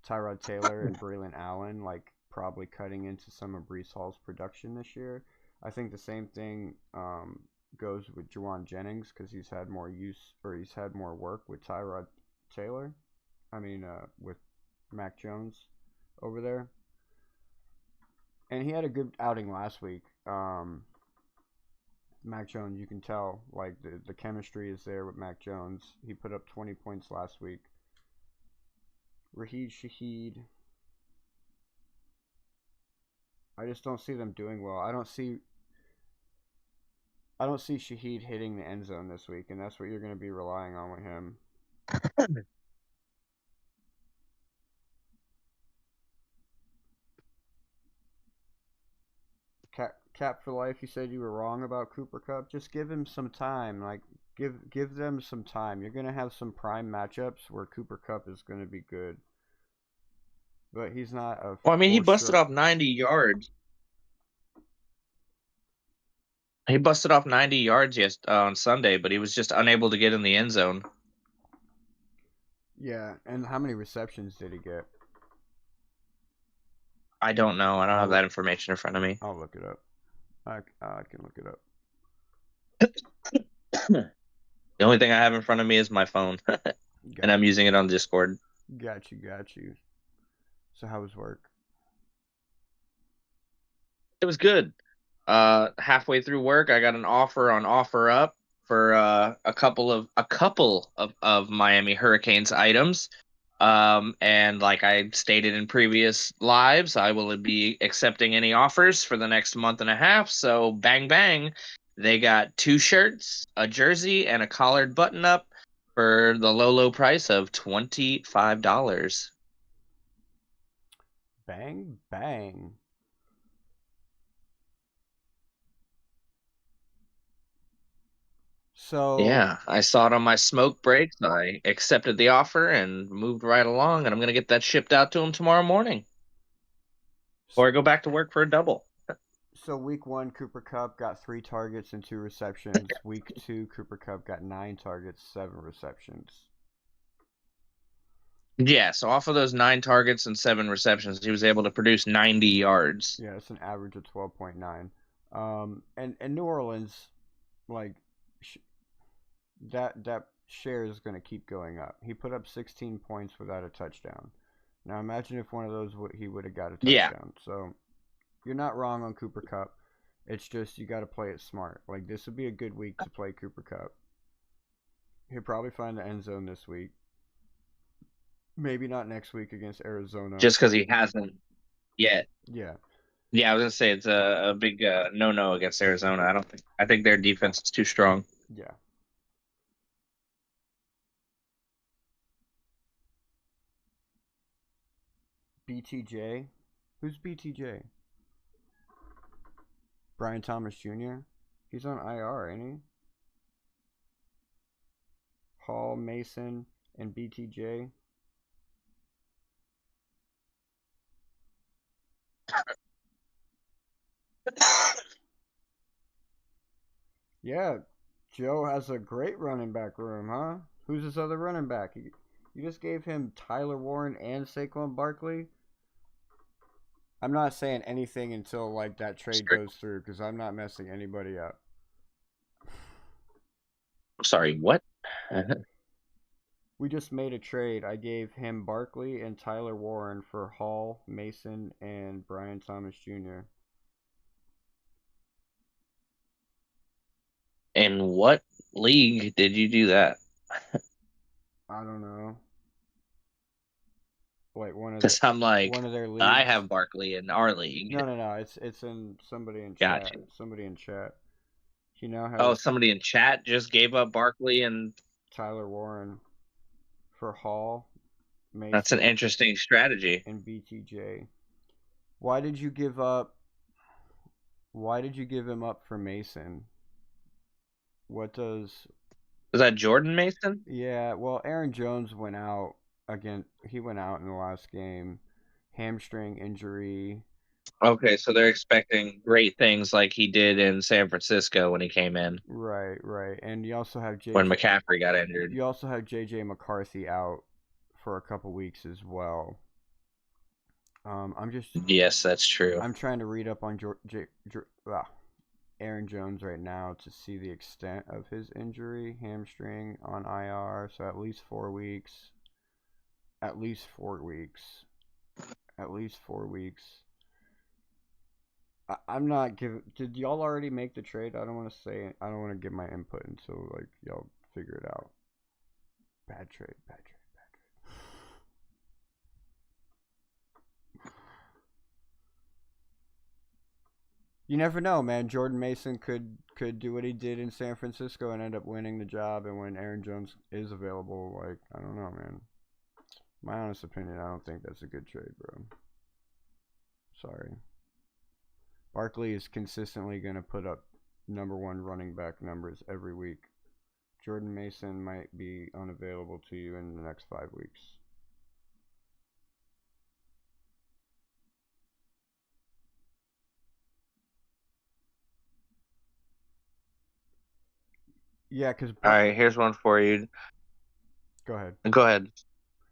Tyrod Taylor and Braylon Allen, like probably cutting into some of Breece Hall's production this year. I think the same thing goes with Juwan Jennings because he's had more work with Tyrod Taylor. With Mac Jones over there. And he had a good outing last week. Mac Jones, you can tell, like, the chemistry is there with Mac Jones. He put up 20 points last week. Raheed Shaheed. I just don't see them doing well. I don't see Shaheed hitting the end zone this week, and that's what you're going to be relying on with him. Cap for life. You said you were wrong about Cooper Kupp. Just give him some time. Like give them some time. You're gonna have some prime matchups where Cooper Kupp is gonna be good, but he's not a. Well, I mean, he busted off 90 yards. He busted off 90 yards on Sunday, but he was just unable to get in the end zone. Yeah, and how many receptions did he get? I don't know. I don't have that information in front of me. I'll look it up. I can look it up. The only thing I have in front of me is my phone, and I'm using it on Discord. Got you. So how was work? It was good. Halfway through work, I got an offer on OfferUp for a couple of Miami Hurricanes items. And like I stated in previous lives, I will be accepting any offers for the next month and a half. So bang, bang. They got 2 shirts, a jersey, and a collared button-up for the low price of $25. Bang, bang. So yeah, I saw it on my smoke break. I accepted the offer and moved right along, and I'm going to get that shipped out to him tomorrow morning. Or I go back to work for a double. So week 1, Cooper Kupp got 3 targets and 2 receptions. Week 2, Cooper Kupp got 9 targets, 7 receptions. Yeah, so off of those 9 targets and 7 receptions, he was able to produce 90 yards. Yeah, it's an average of 12.9. And New Orleans, like that share is going to keep going up. He put up 16 points without a touchdown. Now imagine if one of those he would have got a Yeah. touchdown. So you're not wrong on Cooper Kupp. It's just you got to play it smart. Like this would be a good week to play Cooper Kupp. He'll probably find the end zone this week. Maybe not next week against Arizona. Just because he hasn't yet. Yeah. Yeah, I was gonna say it's a big no against Arizona. I think their defense is too strong. Yeah. BTJ? Who's BTJ? Brian Thomas Jr.? He's on IR, ain't he? Hall, Mason, and BTJ. Yeah, Joe has a great running back room, huh? Who's his other running back? You just gave him Tyler Warren and Saquon Barkley? I'm not saying anything until like that trade goes through because I'm not messing anybody up. I'm sorry, what? We just made a trade. I gave him Barkley and Tyler Warren for Hall, Mason, and Brian Thomas Jr. In what league did you do that? I don't know. Like Because I'm like, one of their leagues. I have Barkley in our league. No. It's in somebody in Gotcha. chat. Somebody in chat. He now has somebody in chat just gave up Barkley and Tyler Warren for Hall, Mason. That's an interesting strategy. And BTJ. Why did you give him up for Mason? What does... Was that Jordan Mason? Yeah, well, Aaron Jones went out again. He went out in the last game. Hamstring injury. Okay, so they're expecting great things like he did in San Francisco when he came in. Right. And you also have when McCaffrey got injured. You also have J.J. McCarthy out for a couple weeks as well. Yes, that's true. I'm trying to read up on Aaron Jones right now to see the extent of his injury. Hamstring on IR, so at least 4 weeks. At least 4 weeks. I'm not giving... Did y'all already make the trade? I don't want to say... I don't want to give my input until like y'all figure it out. Bad trade. You never know, man. Jordan Mason could do what he did in San Francisco and end up winning the job. And when Aaron Jones is available, like, I don't know, man. My honest opinion, I don't think that's a good trade, bro. Sorry. Barkley is consistently going to put up #1 running back numbers every week. Jordan Mason might be unavailable to you in the next 5 weeks. Yeah, because... All right, here's one for you. Go ahead.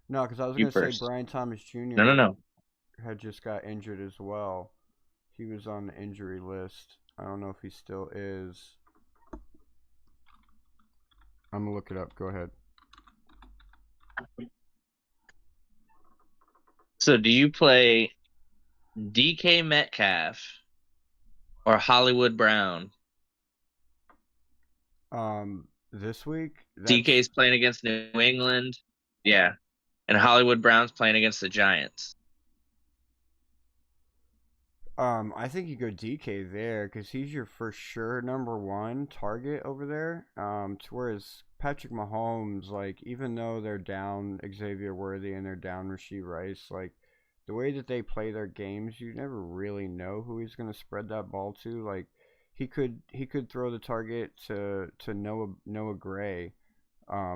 No, because I was going to say Brian Thomas Jr. No. Had just got injured as well. He was on the injury list. I don't know if he still is. I'm going to look it up. Go ahead. So do you play DK Metcalf or Hollywood Brown? This week? DK's playing against New England. Yeah. And Hollywood Brown's playing against the Giants. I think you go DK there because he's your for sure #1 target over there. Whereas Patrick Mahomes, like, even though they're down Xavier Worthy and they're down Rashee Rice, like, the way that they play their games, you never really know who he's going to spread that ball to. Like, he could throw the target to Noah Gray.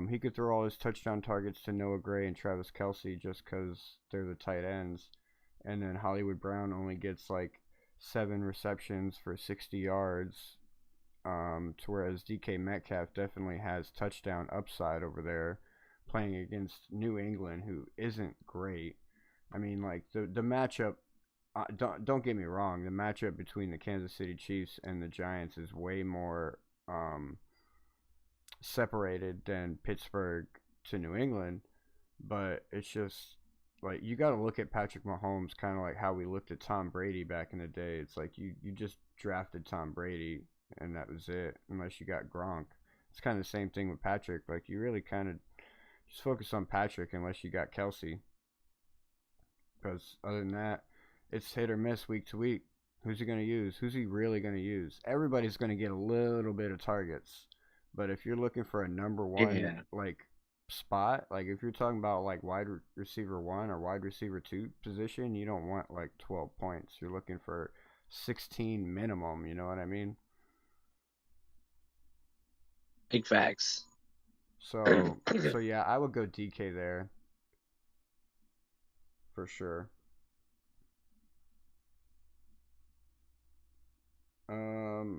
He could throw all his touchdown targets to Noah Gray and Travis Kelce just because they're the tight ends. And then Hollywood Brown only gets like 7 receptions for 60 yards. Whereas DK Metcalf definitely has touchdown upside over there playing against New England, who isn't great. I mean, like, the matchup, don't get me wrong, the matchup between the Kansas City Chiefs and the Giants is way more separated than Pittsburgh to New England, but it's just like you got to look at Patrick Mahomes kind of like how we looked at Tom Brady back in the day. It's like you just drafted Tom Brady and that was it, unless you got Gronk. It's kind of the same thing with Patrick. Like you really kind of just focus on Patrick unless you got Kelsey, because other than that, it's hit or miss week to week. Who's he going to use? Who's he really going to use? Everybody's going to get a little bit of targets, but if you're looking for a number one like spot, like if you're talking about like wide receiver 1 or wide receiver 2 position, you don't want like 12 points. You're looking for 16 minimum, you know what I mean? Big facts. So yeah, I would go DK there for sure.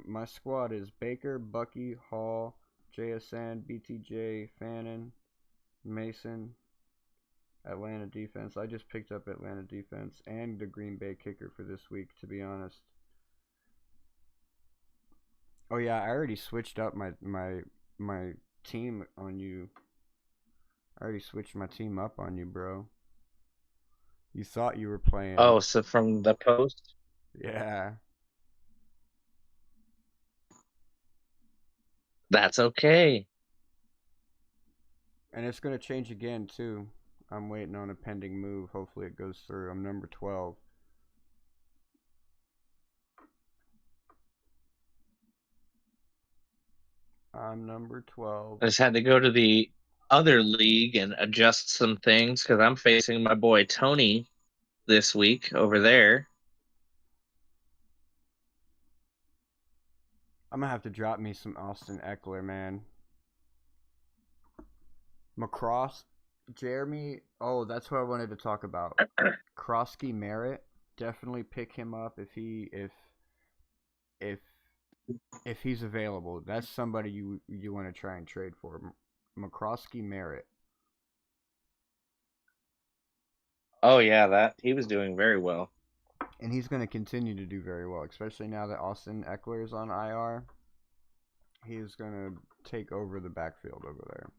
My squad is Baker, Bucky, Hall, JSN, BTJ, Fannin, Mason, Atlanta defense. I just picked up Atlanta defense and the Green Bay kicker for this week, to be honest. Oh yeah, I already switched up my team on you. I already switched my team up on you, bro. You thought you were playing. Oh, so from the post? Yeah. That's okay. And it's going to change again, too. I'm waiting on a pending move. Hopefully it goes through. I'm number 12. I'm number 12. I just had to go to the other league and adjust some things because I'm facing my boy Tony this week over there. I'm going to have to drop me some Austin Eckler, man. Macross, Jeremy. Oh, that's what I wanted to talk about. Krosky Merritt. Definitely pick him up if he's available. That's somebody you want to try and trade for. McCroskey Merritt. Oh yeah, that he was doing very well. And he's going to continue to do very well, especially now that Austin Eckler is on IR. He is going to take over the backfield over there.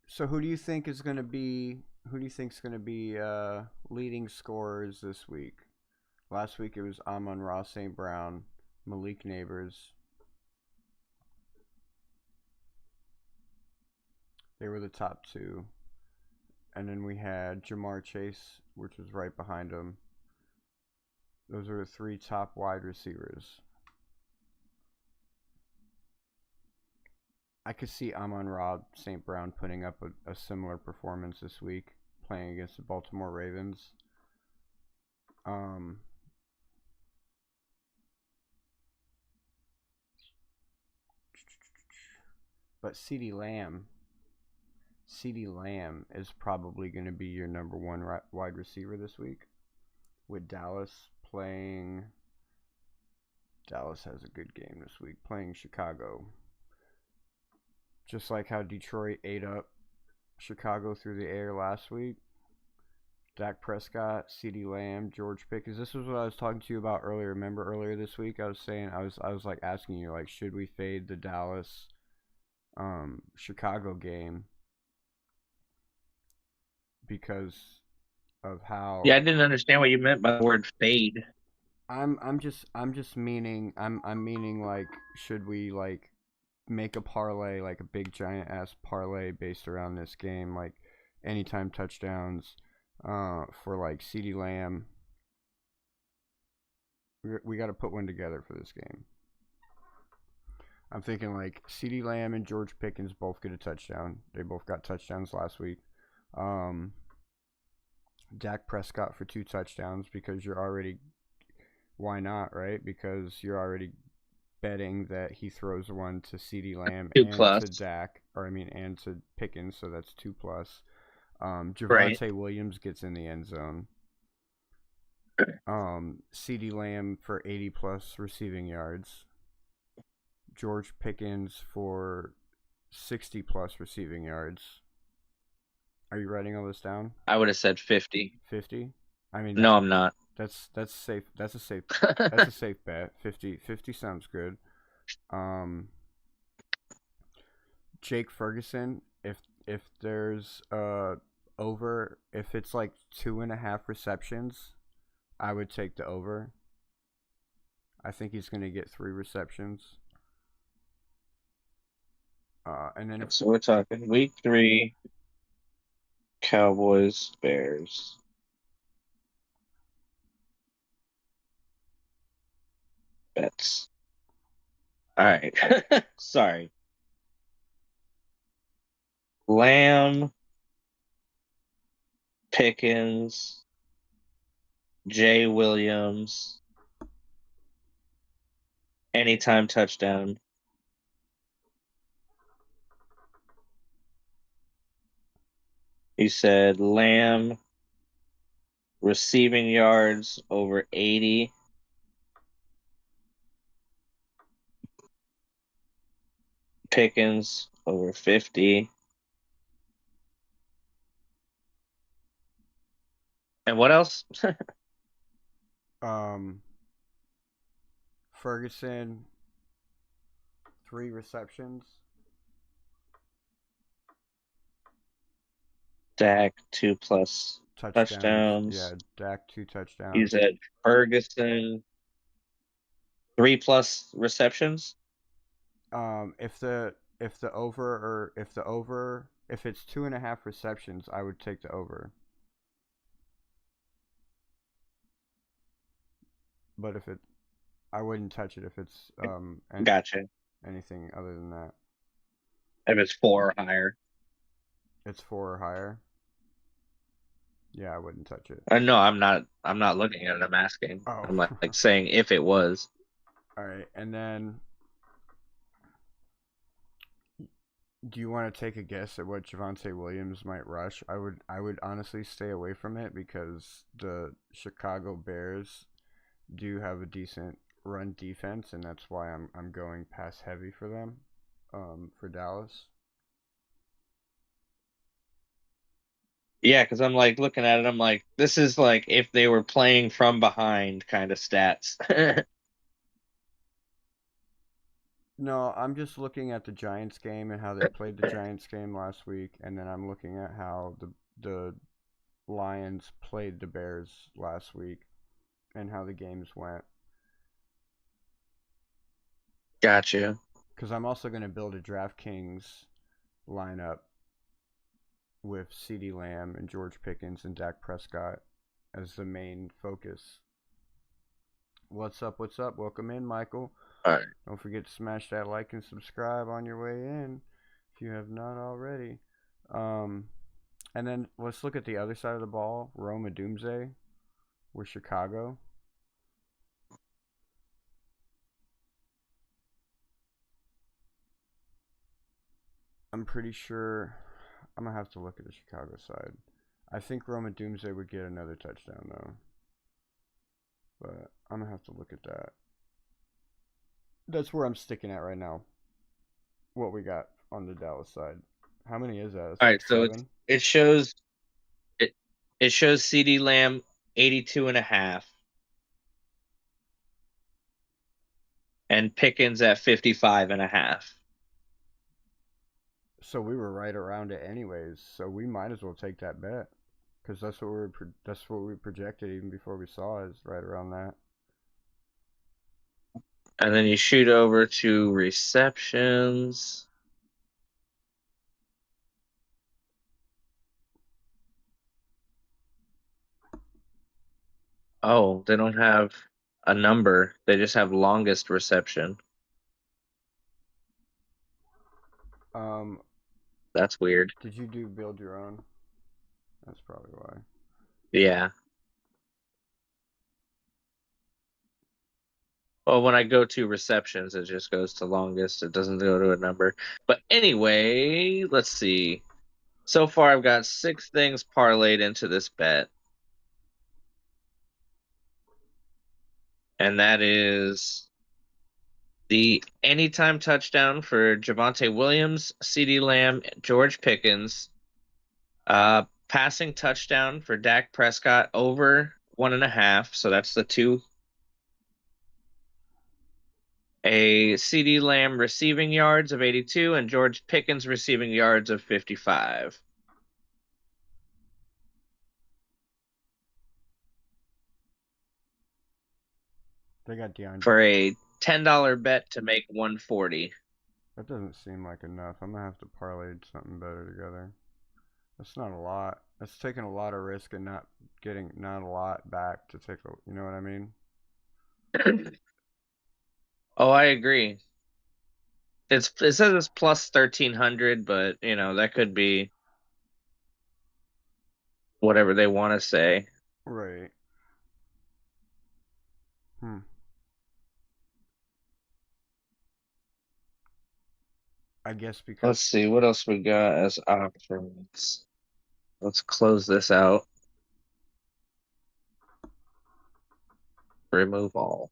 So who do you think is going to be leading scorers this week? Last week it was Amon-Ra St. Brown, Malik Neighbors. They were the top two. And then we had Jamar Chase, which was right behind him. Those are the three top wide receivers. I could see Amon-Ra St. Brown putting up a similar performance this week, playing against the Baltimore Ravens. But CeeDee Lamb is probably going to be your number one wide receiver this week, with Dallas playing. Dallas has a good game this week, playing Chicago. Just like how Detroit ate up Chicago through the air last week. Dak Prescott, CeeDee Lamb, George Pickens. This was what I was talking to you about earlier. Remember earlier this week I was saying I was like asking you, like, should we fade the Dallas Chicago game because of how. Yeah, I didn't understand what you meant by the word fade. I'm just meaning I'm meaning like, should we like make a parlay, like a big giant ass parlay based around this game, like anytime touchdowns for like CeeDee Lamb. We got to put one together for this game. I'm thinking like CeeDee Lamb and George Pickens both get a touchdown. They both got touchdowns last week. Dak Prescott for 2 touchdowns, because you're already, why not, right? Because you're already betting that he throws one to CeeDee Lamb and to Dak, and to Pickens, so that's 2+. Javonte Williams gets in the end zone. CeeDee Lamb for 80+ receiving yards. George Pickens for 60+ receiving yards. Are you writing all this down? I would have said 50. 50. I mean, No, I'm not. that's safe. That's a safe bet. 50 sounds good. Um, Jake Ferguson. If there's over, if it's like 2.5 receptions, I would take the over. I think he's gonna get 3 receptions. And then So we're talking week 3, Cowboys, Bears. Bets. All right. Sorry. Lamb, Pickens, Jay Williams, anytime touchdown. He said Lamb, receiving yards over 80. Pickens over 50. And what else? Ferguson, 3 receptions. Dak 2+ touchdowns. Yeah, Dak 2 touchdowns. He said Ferguson 3+ receptions. If the over if it's 2.5 receptions, I would take the over. But if it, I wouldn't touch it if it's Gotcha. anything other than that. If it's 4 or higher. It's 4 or higher. Yeah, I wouldn't touch it. No, I'm not. I'm not looking at it. I'm asking. Oh. I'm like saying if it was. All right, and then do you want to take a guess at what Javonte Williams might rush? I would honestly stay away from it because the Chicago Bears do have a decent run defense, and that's why I'm going pass heavy for them, for Dallas. Yeah, because I'm like looking at it. I'm like, this is like if they were playing from behind kind of stats. No, I'm just looking at the Giants game and how they played the Giants game last week, and then I'm looking at how the Lions played the Bears last week and how the games went. Gotcha. Because I'm also going to build a DraftKings lineup with CeeDee Lamb and George Pickens and Dak Prescott as the main focus. What's up? What's up? Welcome in, Michael. All right. Don't forget to smash that like and subscribe on your way in if you have not already. And then let's look at the other side of the ball. Roma Doomsday with Chicago. I'm pretty sure I'm going to have to look at the Chicago side. I think Roma Doomsday would get another touchdown, though. But I'm going to have to look at that. That's where I'm sticking at right now. What we got on the Dallas side. How many is that? All right, so it shows CeeDee Lamb 82.5 and Pickens at 55.5. So we were right around it anyways. So we might as well take that bet because that's what we projected even before we saw it, is right around that. And then you shoot over to receptions. Oh, they don't have a number. They just have longest reception. That's weird. Did you build your own? That's probably why. Yeah. Well, when I go to receptions, it just goes to longest. It doesn't go to a number. But anyway, let's see. So far, I've got 6 things parlayed into this bet. And that is the anytime touchdown for Javonte Williams, CeeDee Lamb, George Pickens, Passing touchdown for Dak Prescott over 1.5. So that's the 2. A CD Lamb receiving yards of 82 and George Pickens receiving yards of 55. They got DeAndre. For a $10 bet to make 140. That doesn't seem like enough. I'm gonna have to parlay something better together. That's not a lot. That's taking a lot of risk and not a lot back to take. You know what I mean? Oh, I agree. It says it's plus 1,300, but that could be whatever they want to say. Right. I guess because Let's see what else we got as options. Let's close this out. Remove all.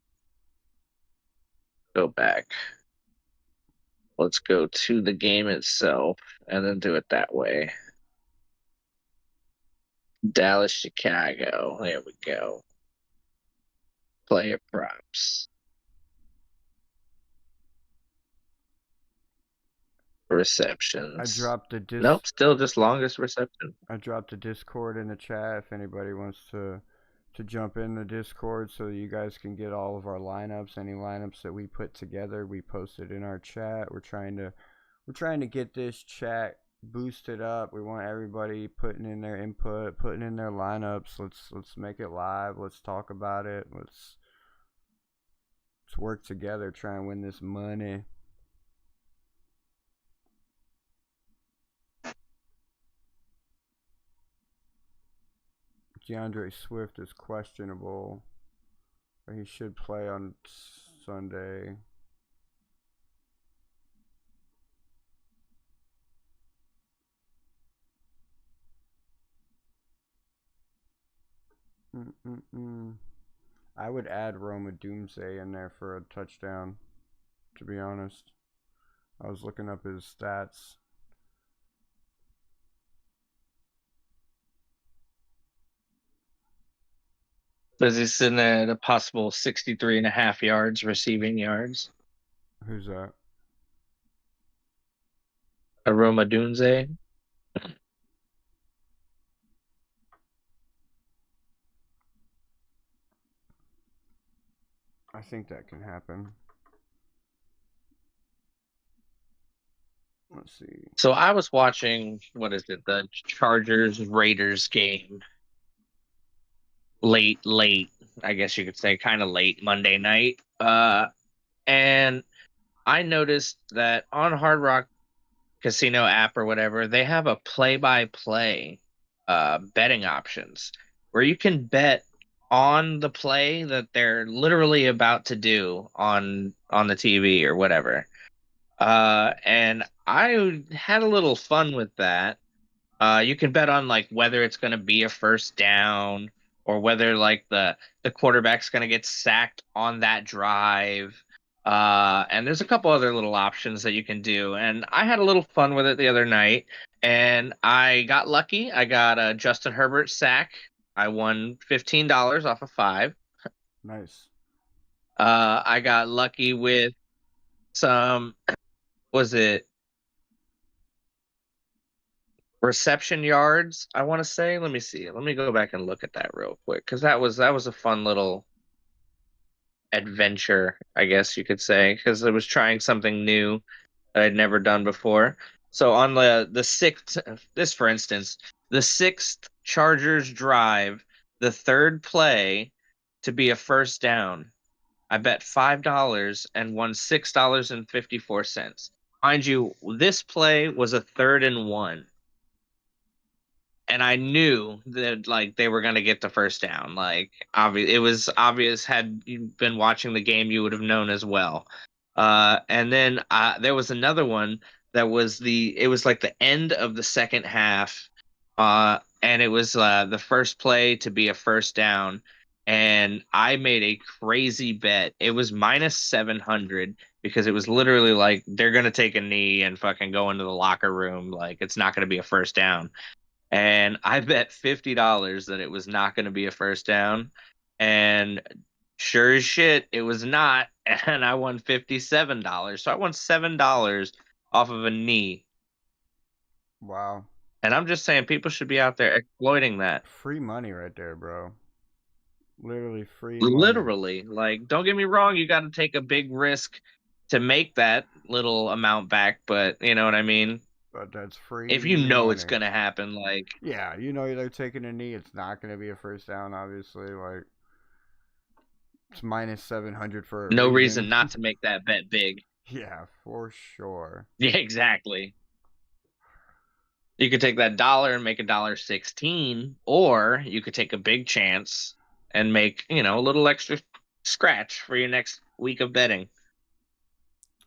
Go back. Let's go to the game itself and then do it that way. Dallas, Chicago. There we go. Player props. Receptions. I dropped the Nope, still just longest reception. I dropped the Discord in the chat if anybody wants to jump in the Discord so you guys can get all of our lineups. Any lineups that we put together, we posted in our chat. We're trying to get this chat boosted up. We want everybody putting in their input, putting in their lineups. Let's make it live. Let's talk about it. Let's work together, try and win this money. DeAndre Swift is questionable, but he should play on Sunday. I would add Roma Doomsday in there for a touchdown, to be honest. I was looking up his stats. Is he sitting at a possible 63.5 yards receiving yards? Who's that? Aroma Dunze. I think that can happen. Let's see. So I was watching, the Chargers Raiders game. Late, I guess you could say, kind of late Monday night. And I noticed that on Hard Rock Casino app or whatever, they have a play-by-play betting options where you can bet on the play that they're literally about to do on the TV or whatever. And I had a little fun with that. You can bet on like whether it's going to be a first down or whether like the quarterback's going to get sacked on that drive. And there's a couple other little options that you can do. And I had a little fun with it the other night, and I got lucky. I got a Justin Herbert sack. I won $15 off of 5. Nice. I got lucky with some, was it reception yards, I want to say. Let me see. Let me go back and look at that real quick, because that was a fun little adventure, I guess you could say, because it was trying something new that I'd never done before. So on the sixth, this for instance, the sixth Chargers drive, the third play to be a first down, I bet $5 and won $6.54. Mind you, this play was a 3rd and 1. And I knew that like they were going to get the first down. Like it was obvious. Had you been watching the game, you would have known as well. And then there was another one that was it was like the end of the second half, and it was the first play to be a first down. And I made a crazy bet. It was minus 700 because it was literally like they're going to take a knee and fucking go into the locker room. Like it's not going to be a first down. and I bet $50 that it was not going to be a first down, and sure as shit, it was not, and I won $57. So I won $7 off of a knee. Wow. And I'm just saying people should be out there exploiting that. Free money right there, bro. Literally free money. Literally. Like, don't get me wrong, you got to take a big risk to make that little amount back, but you know what I mean? But that's free. If you know money. it's going to happen, like. Yeah, you know they're taking a knee. It's not going to be a first down, obviously. Like, it's minus 700 for a no reason. reason not to make that bet big. Yeah, for sure. Yeah, exactly. You could take that dollar and make $1.16, or you could take a big chance and make, a little extra scratch for your next week of betting.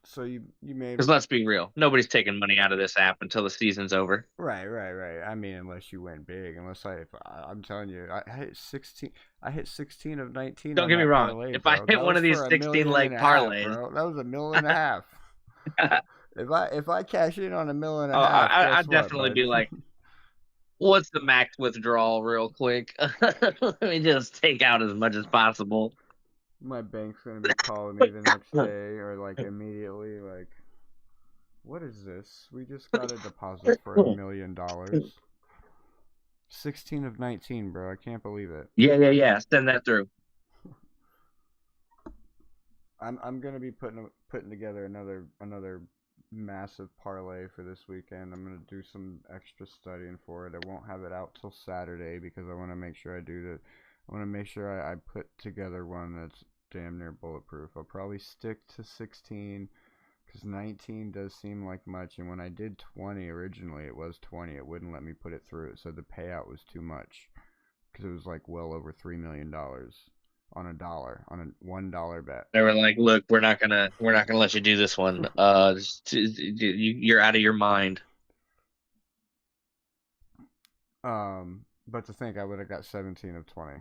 So you made. Because let's be real, nobody's taking money out of this app until the season's over. Right. I mean, unless you went big. I'm telling you, I hit 16. I hit 16 of 19. Don't get me wrong. Parlay, if I hit one of these 16-leg parlays, that was $1.5 million. If I cash in on $1.5 million, I'd definitely be like, what's the max withdrawal real quick? Let me just take out as much as possible. My bank's going to be calling me the next day or like immediately like, what is this? We just got a deposit for $1 million. 16 of 19, bro. I can't believe it. Yeah. Send that through. I'm going to be putting together another massive parlay for this weekend. I'm going to do some extra studying for it. I won't have it out till Saturday because I want to make sure I put together one that's damn near bulletproof. I'll probably stick to 16 because 19 does seem like much, and when I did 20 originally, it was 20. It wouldn't let me put it through. It said the payout was too much because it was like well over $3 million on a $1 bet. They were like, "Look, we're not gonna let you do this one. You're out of your mind." But to think I would have got 17 of 20.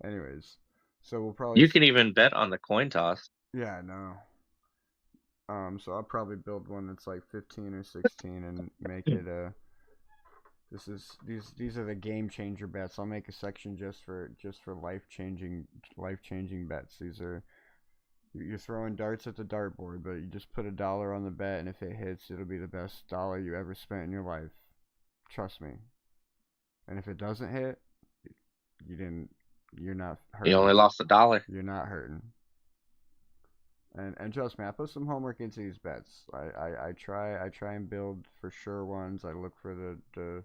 Anyways, so we'll probably. You can even bet on the coin toss. Yeah, I know. So I'll probably build one that's like 15 or 16 and make it a. These are the game changer bets. I'll make a section just for life changing bets. These are you're throwing darts at the dartboard, but you just put $1 on the bet, and if it hits, it'll be the best dollar you ever spent in your life. Trust me. And if it doesn't hit, you're not hurting. You only lost $1. You're not hurting. And trust me, I put some homework into these bets. I try and build for sure ones. I look for the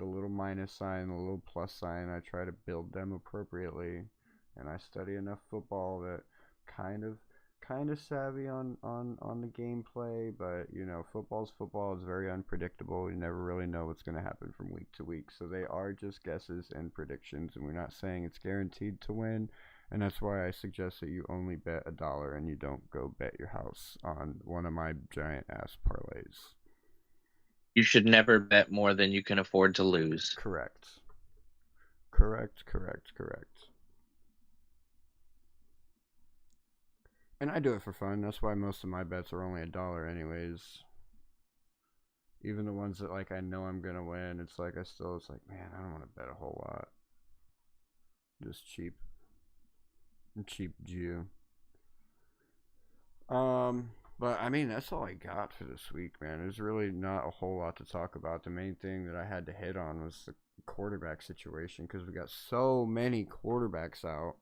little minus sign, the little plus sign. I try to build them appropriately, and I study enough football that kind of savvy on the gameplay. But football's football. Is very unpredictable. You never really know what's going to happen from week to week. So they are just guesses and predictions, and we're not saying it's guaranteed to win. And that's why I suggest that you only bet $1 and you don't go bet your house on one of my giant ass parlays. You should never bet more than you can afford to lose. Correct. And I do it for fun. That's why most of my bets are only $1 anyways. Even the ones that like I know I'm gonna win, it's like man, I don't want to bet a whole lot. Just cheap Jew. But I mean, that's all I got for this week, man. There's really not a whole lot to talk about. The main thing that I had to hit on was the quarterback situation because we got so many quarterbacks out.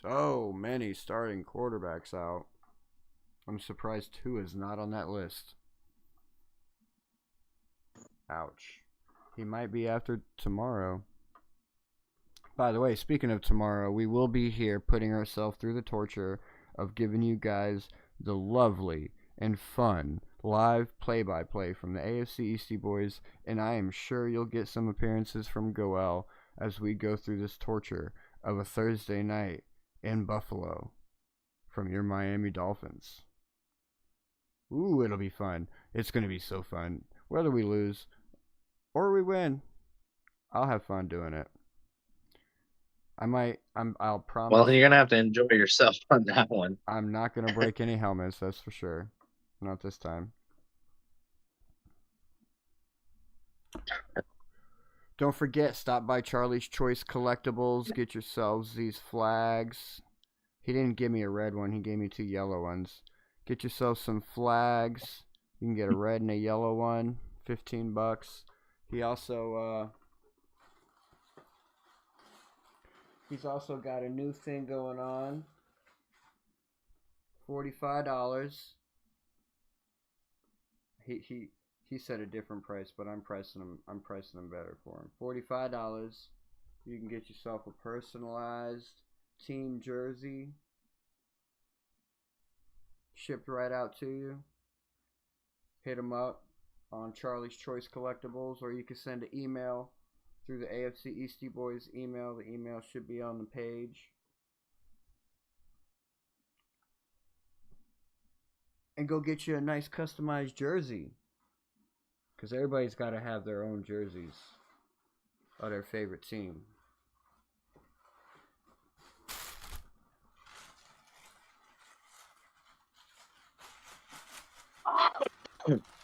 So many starting quarterbacks out. I'm surprised Tua is not on that list. Ouch. He might be after tomorrow. By the way, speaking of tomorrow, we will be here putting ourselves through the torture of giving you guys the lovely and fun live play-by-play from the AFCEastieBoys, and I am sure you'll get some appearances from Goel as we go through this torture of a Thursday night in Buffalo from your Miami Dolphins. Ooh, it'll be fun. It's going to be so fun. Whether we lose or we win, I'll have fun doing it. I'll promise. Well, you're going to have to enjoy yourself on that one. I'm not going to break any helmets, that's for sure. Not this time. Don't forget, stop by Charlie's Choice Collectibles. Get yourselves these flags. He didn't give me a red one. He gave me 2 yellow ones. Get yourself some flags. You can get a red and a yellow one. $15. He also he's also got a new thing going on. $45. He said a different price, but I'm pricing him better for him. $45. You can get yourself a personalized team jersey shipped right out to you. Hit him up on Charlie's Choice Collectibles, or you can send an email through the AFCEastieBoys email. The email should be on the page. And go get you a nice customized jersey, because everybody's got to have their own jerseys of their favorite team.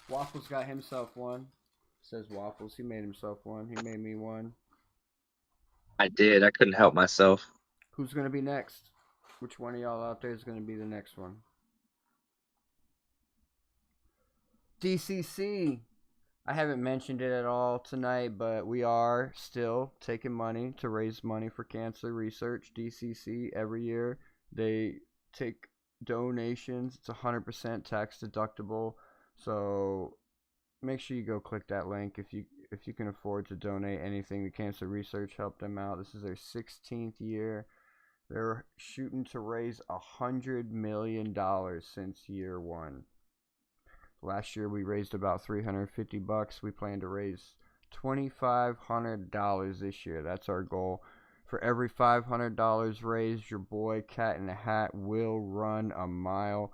Waffles got himself one. Says Waffles. He made himself one. He made me one. I did. I couldn't help myself. Who's going to be next? Which one of y'all out there is going to be the next one? DCC. I haven't mentioned it at all tonight, but we are still taking money to raise money for cancer research. DCC, every year they take donations. It's 100% tax deductible. So make sure you go click that link if you can afford to donate anything to cancer research. Help them out. This is their 16th year. They're shooting to raise $100 million since year one. Last year we raised about $350. We plan to raise $2,500 this year. That's our goal. For every $500 raised, your boy Cat in a Hat will run a mile.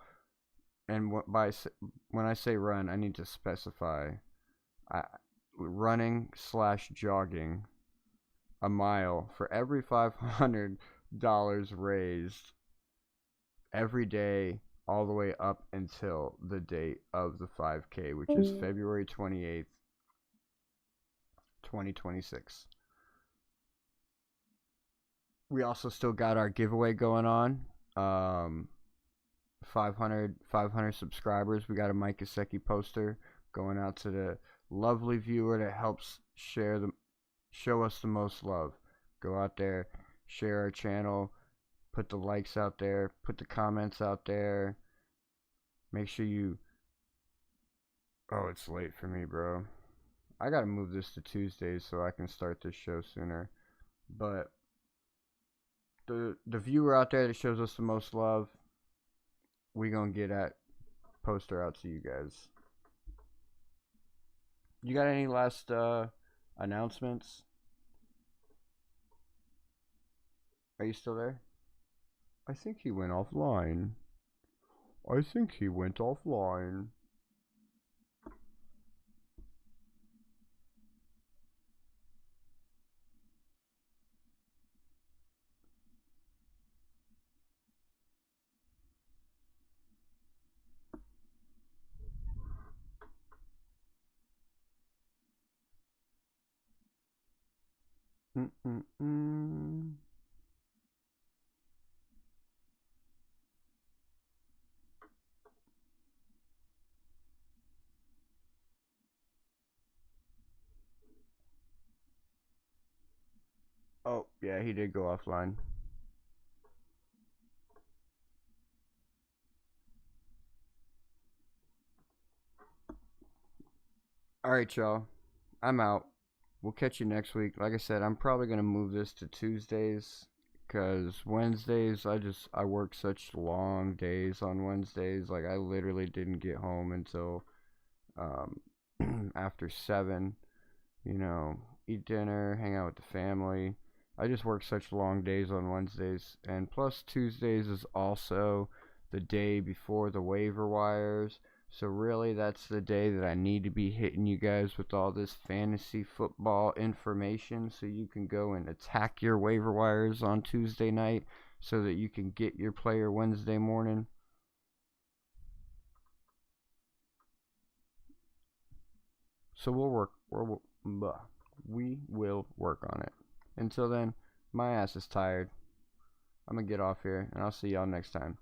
And when I say run, I need to specify running / jogging a mile. For every $500 raised every day, all the way up until the date of the 5K, which is February 28th, 2026. We also still got our giveaway going on. 500 subscribers. We got a Mike Gesicki poster going out to the lovely viewer that helps show us the most love. Go out there, share our channel, put the likes out there, put the comments out there. Make sure you... Oh, it's late for me, bro. I gotta move this to Tuesdays so I can start this show sooner. But the viewer out there that shows us the most love, we gonna get that poster out to you guys. You got any last announcements? Are you still there? I think he went offline. Oh, yeah, he did go offline. Alright, y'all. I'm out. We'll catch you next week. Like I said, I'm probably going to move this to Tuesdays, because Wednesdays, I work such long days on Wednesdays. Like, I literally didn't get home until after 7. You know, eat dinner, hang out with the family. I just work such long days on Wednesdays. And plus, Tuesdays is also the day before the waiver wires. So really, that's the day that I need to be hitting you guys with all this fantasy football information, so you can go and attack your waiver wires on Tuesday night so that you can get your player Wednesday morning. So we'll But we will work on it. Until then, my ass is tired. I'm gonna get off here, and I'll see y'all next time.